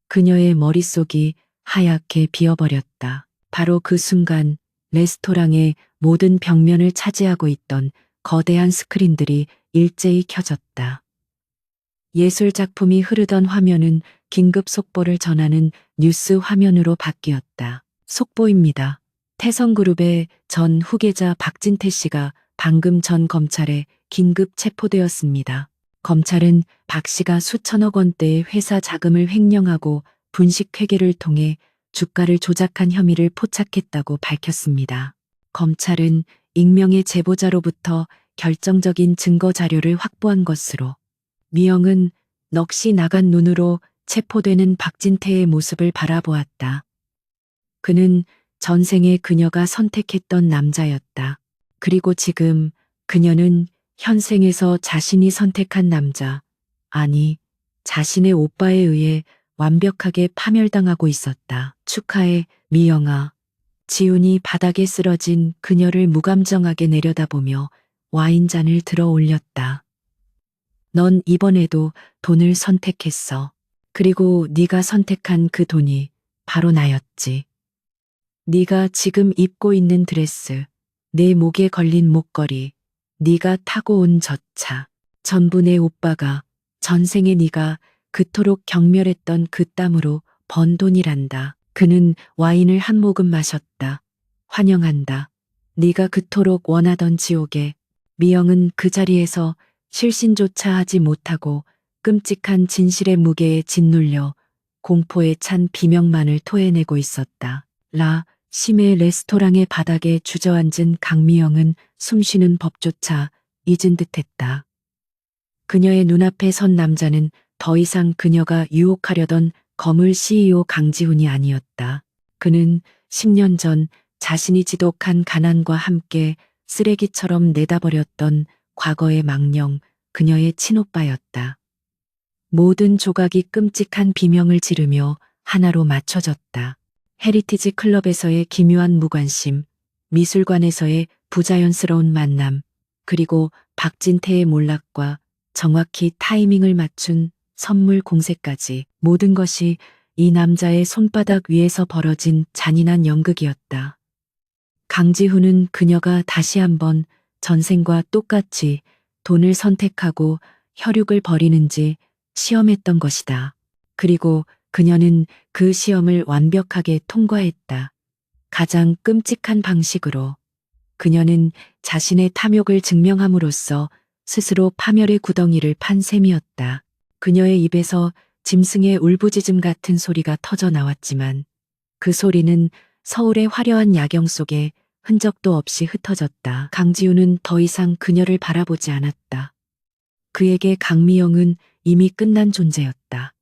그녀의 머릿속이 하얗게 비어버렸다. 바로 그 순간 레스토랑의 모든 벽면을 차지하고 있던 거대한 스크린들이 일제히 켜졌다. 예술 작품이 흐르던 화면은 긴급 속보를 전하는 뉴스 화면으로 바뀌었다. 속보입니다. 태성그룹의 전 후계자 박진태 씨가 방금 전 검찰에 긴급 체포되었습니다. 검찰은 박 씨가 수천억 원대의 회사 자금을 횡령하고 분식회계를 통해 주가를 조작한 �혐의를 포착했다고 밝혔습니다. 검찰은 익명의 제보자로부터 결정적인 증거 자료를 확보한 것으로 미영은 넋이 나간 눈으로 체포되는 박진태의 모습을 바라보았다. 그는 전생에 그녀가 선택했던 남자였다. 그리고 지금 그녀는 현생에서 자신이 선택한 남자, 아니, 자신의 오빠에 의해 완벽하게 파멸당하고 있었다. 축하해, 미영아. 지훈이 바닥에 쓰러진 그녀를 무감정하게 내려다보며 와인잔을 들어 올렸다. 넌 이번에도 돈을 선택했어. 그리고 네가 선택한 그 돈이 바로 나였지. 네가 지금 입고 있는 드레스, 내 목에 걸린 목걸이, 네가 타고 온 저 차, 전부 내 오빠가 전생에 네가 그토록 경멸했던 그 땀으로 번 돈이란다. 그는 와인을 한 모금 마셨다. 환영한다. 네가 그토록 원하던 지옥에. 미영은 그 자리에서 실신조차 하지 못하고 끔찍한 진실의 무게에 짓눌려 공포에 찬 비명만을 토해내고 있었다. 심의 레스토랑의 바닥에 주저앉은 강미영은 숨쉬는 법조차 잊은 듯했다. 그녀의 눈앞에 선 남자는 더 이상 그녀가 유혹하려던 거물 CEO 강지훈이 아니었다. 그는 10년 전 자신이 지독한 가난과 함께 쓰레기처럼 내다버렸던 과거의 망령, 그녀의 친오빠였다. 모든 조각이 끔찍한 비명을 지르며 하나로 맞춰졌다. 헤리티지 클럽에서의 기묘한 무관심, 미술관에서의 부자연스러운 만남, 그리고 박진태의 몰락과 정확히 타이밍을 맞춘 선물 공세까지 모든 것이 이 남자의 손바닥 위에서 벌어진 잔인한 연극이었다. 강지훈은 그녀가 다시 한번 전생과 똑같이 돈을 선택하고 혈육을 버리는지 시험했던 것이다. 그리고 그녀는 그 시험을 완벽하게 통과했다. 가장 끔찍한 방식으로. 그녀는 자신의 탐욕을 증명함으로써 스스로 파멸의 구덩이를 판 셈이었다. 그녀의 입에서 짐승의 울부짖음 같은 소리가 터져 나왔지만 그 소리는 서울의 화려한 야경 속에 흔적도 없이 흩어졌다. 강지훈은 더 이상 그녀를 바라보지 않았다. 그에게 강미영은 이미 끝난 존재였다.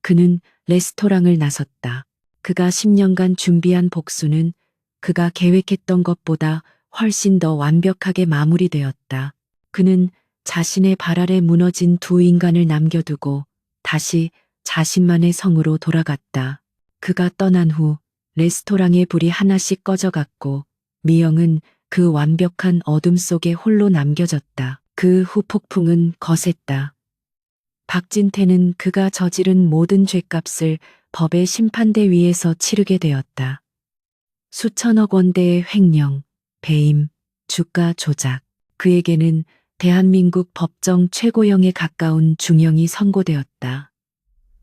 그는 레스토랑을 나섰다. 그가 10년간 준비한 복수는 그가 계획했던 것보다 훨씬 더 완벽하게 마무리되었다. 그는 자신의 발 아래 무너진 두 인간을 남겨두고 다시 자신만의 성으로 돌아갔다. 그가 떠난 후 레스토랑의 불이 하나씩 꺼져갔고 미영은 그 완벽한 어둠 속에 홀로 남겨졌다. 그 후 폭풍은 거셌다. 박진태는 그가 저지른 모든 죗값을 법의 심판대 위에서 치르게 되었다. 수천억 원대의 횡령, 배임, 주가 조작. 그에게는 대한민국 법정 최고형에 가까운 중형이 선고되었다.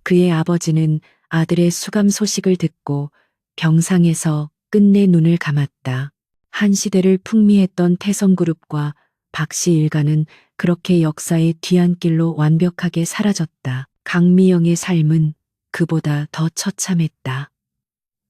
그의 아버지는 아들의 수감 소식을 듣고 병상에서 끝내 눈을 감았다. 한 시대를 풍미했던 태성그룹과 박씨 일가는 그렇게 역사의 뒤안길로 완벽하게 사라졌다. 강미영의 삶은 그보다 더 처참했다.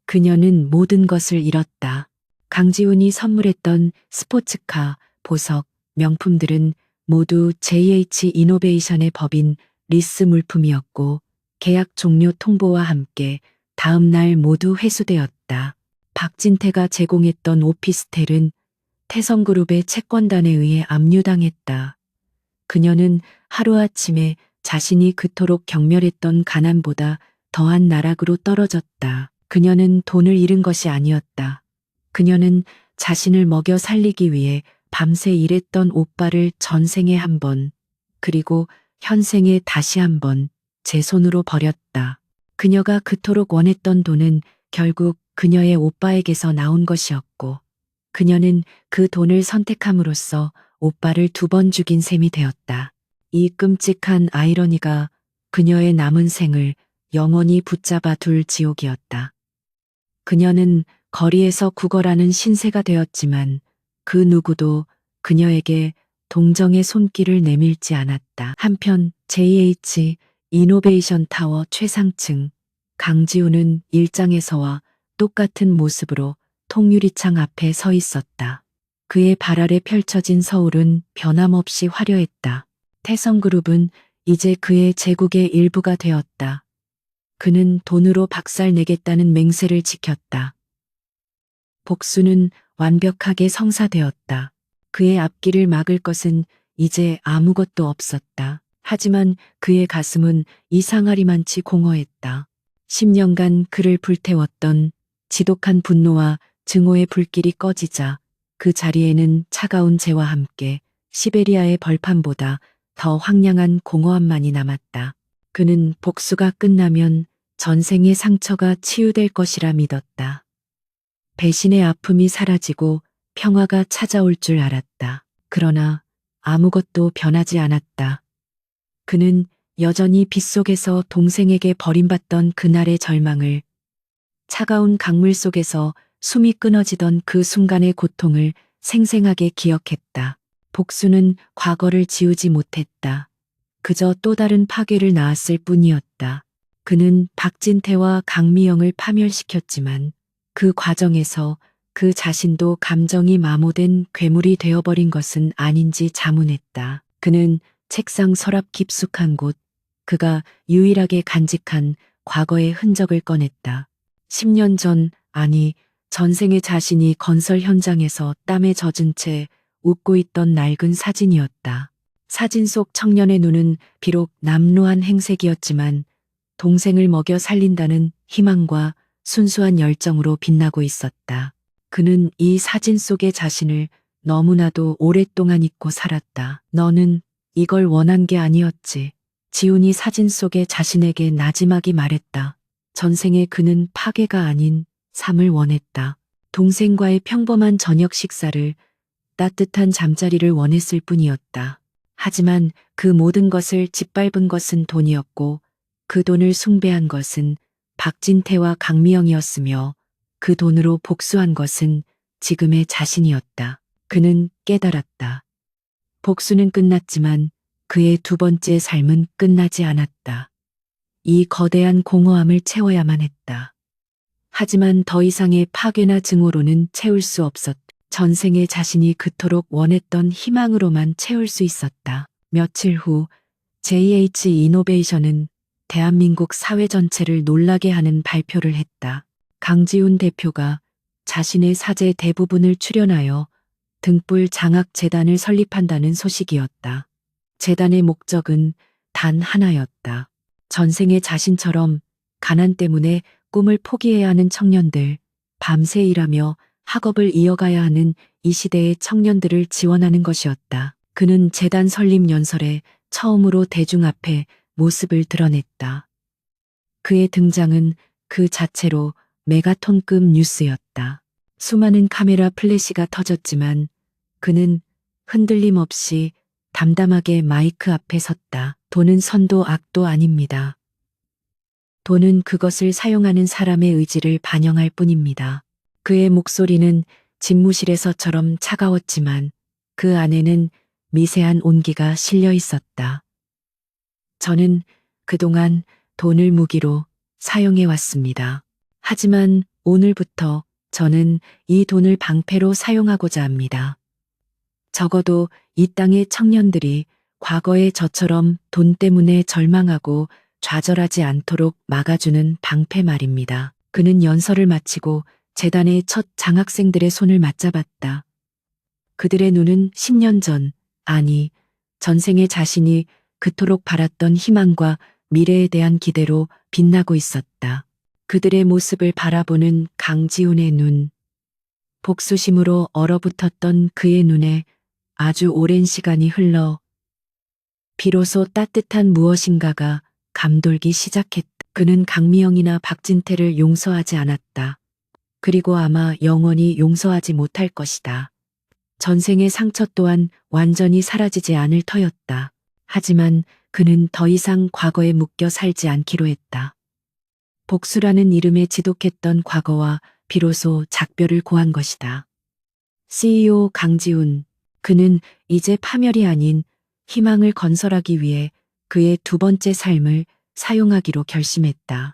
그녀는 모든 것을 잃었다. 강지훈이 선물했던 스포츠카, 보석, 명품들은 모두 JH 이노베이션의 법인 리스 물품이었고 계약 종료 통보와 함께 다음 날 모두 회수되었다. 박진태가 제공했던 오피스텔은 태성그룹의 채권단에 의해 압류당했다. 그녀는 하루아침에 자신이 그토록 경멸했던 가난보다 더한 나락으로 떨어졌다. 그녀는 돈을 잃은 것이 아니었다. 그녀는 자신을 먹여 살리기 위해 밤새 일했던 오빠를 전생에 한 번, 그리고 현생에 다시 한 번 제 손으로 버렸다. 그녀가 그토록 원했던 돈은 결국 그녀의 오빠에게서 나온 것이었고, 그녀는 그 돈을 선택함으로써 오빠를 2번 죽인 셈이 되었다. 이 끔찍한 아이러니가 그녀의 남은 생을 영원히 붙잡아 둘 지옥이었다. 그녀는 거리에서 구걸하는 신세가 되었지만 그 누구도 그녀에게 동정의 손길을 내밀지 않았다. 한편 JH 이노베이션 타워 최상층 강지우는 일장에서와 똑같은 모습으로 통유리창 앞에 서 있었다. 그의 발 아래 펼쳐진 서울은 변함없이 화려했다. 태성그룹은 이제 그의 제국의 일부가 되었다. 그는 돈으로 박살내겠다는 맹세를 지켰다. 복수는 완벽하게 성사되었다. 그의 앞길을 막을 것은 이제 아무것도 없었다. 하지만 그의 가슴은 이상하리만치 공허했다. 10년간 그를 불태웠던 지독한 분노와 증오의 불길이 꺼지자 그 자리에는 차가운 재와 함께 시베리아의 벌판보다 더 황량한 공허함만이 남았다. 그는 복수가 끝나면 전생의 상처가 치유될 것이라 믿었다. 배신의 아픔이 사라지고 평화가 찾아올 줄 알았다. 그러나 아무것도 변하지 않았다. 그는 여전히 빗속에서 동생에게 버림받던 그날의 절망을, 차가운 강물 속에서 숨이 끊어지던 그 순간의 고통을 생생하게 기억했다. 복수는 과거를 지우지 못했다. 그저 또 다른 파괴를 낳았을 뿐이었다. 그는 박진태와 강미영을 파멸시켰지만 그 과정에서 그 자신도 감정이 마모된 괴물이 되어버린 것은 아닌지 자문했다. 그는 책상 서랍 깊숙한 곳, 그가 유일하게 간직한 과거의 흔적을 꺼냈다. 10년 전, 아니 전생의 자신이 건설 현장에서 땀에 젖은 채 웃고 있던 낡은 사진이었다. 사진 속 청년의 눈은 비록 남루한 행색이었지만 동생을 먹여 살린다는 희망과 순수한 열정으로 빛나고 있었다. 그는 이 사진 속의 자신을 너무나도 오랫동안 잊고 살았다. 너는 이걸 원한 게 아니었지. 지훈이 사진 속의 자신에게 나지막이 말했다. 전생에 그는 파괴가 아닌 삶을 원했다. 동생과의 평범한 저녁 식사를, 따뜻한 잠자리를 원했을 뿐이었다. 하지만 그 모든 것을 짓밟은 것은 돈이었고 그 돈을 숭배한 것은 박진태와 강미영이었으며 그 돈으로 복수한 것은 지금의 자신이었다. 그는 깨달았다. 복수는 끝났지만 그의 2번째 삶은 끝나지 않았다. 이 거대한 공허함을 채워야만 했다. 하지만 더 이상의 파괴나 증오로는 채울 수 없었다. 전생의 자신이 그토록 원했던 희망으로만 채울 수 있었다. 며칠 후 JH 이노베이션은 대한민국 사회 전체를 놀라게 하는 발표를 했다. 강지훈 대표가 자신의 사재 대부분을 출연하여 등불 장학 재단을 설립한다는 소식이었다. 재단의 목적은 단 하나였다. 전생의 자신처럼 가난 때문에 꿈을 포기해야 하는 청년들, 밤새 일하며 학업을 이어가야 하는 이 시대의 청년들을 지원하는 것이었다. 그는 재단 설립 연설에 처음으로 대중 앞에 모습을 드러냈다. 그의 등장은 그 자체로 메가톤급 뉴스였다. 수많은 카메라 플래시가 터졌지만 그는 흔들림 없이 담담하게 마이크 앞에 섰다. 돈은 선도 악도 아닙니다. 돈은 그것을 사용하는 사람의 의지를 반영할 뿐입니다. 그의 목소리는 집무실에서처럼 차가웠지만 그 안에는 미세한 온기가 실려 있었다. 저는 그동안 돈을 무기로 사용해 왔습니다. 하지만 오늘부터 저는 이 돈을 방패로 사용하고자 합니다. 적어도 이 땅의 청년들이 과거의 저처럼 돈 때문에 절망하고 좌절하지 않도록 막아주는 방패 말입니다. 그는 연설을 마치고 재단의 첫 장학생들의 손을 맞잡았다. 그들의 눈은 10년 전, 아니, 전생의 자신이 그토록 바랐던 희망과 미래에 대한 기대로 빛나고 있었다. 그들의 모습을 바라보는 강지훈의 눈, 복수심으로 얼어붙었던 그의 눈에 아주 오랜 시간이 흘러 비로소 따뜻한 무엇인가가 감돌기 시작했다. 그는 강미영이나 박진태를 용서하지 않았다. 그리고 아마 영원히 용서하지 못할 것이다. 전생의 상처 또한 완전히 사라지지 않을 터였다. 하지만 그는 더 이상 과거에 묶여 살지 않기로 했다. 복수라는 이름에 지독했던 과거와 비로소 작별을 고한 것이다. CEO 강지훈, 그는 이제 파멸이 아닌 희망을 건설하기 위해 그의 두 번째 삶을 사용하기로 결심했다.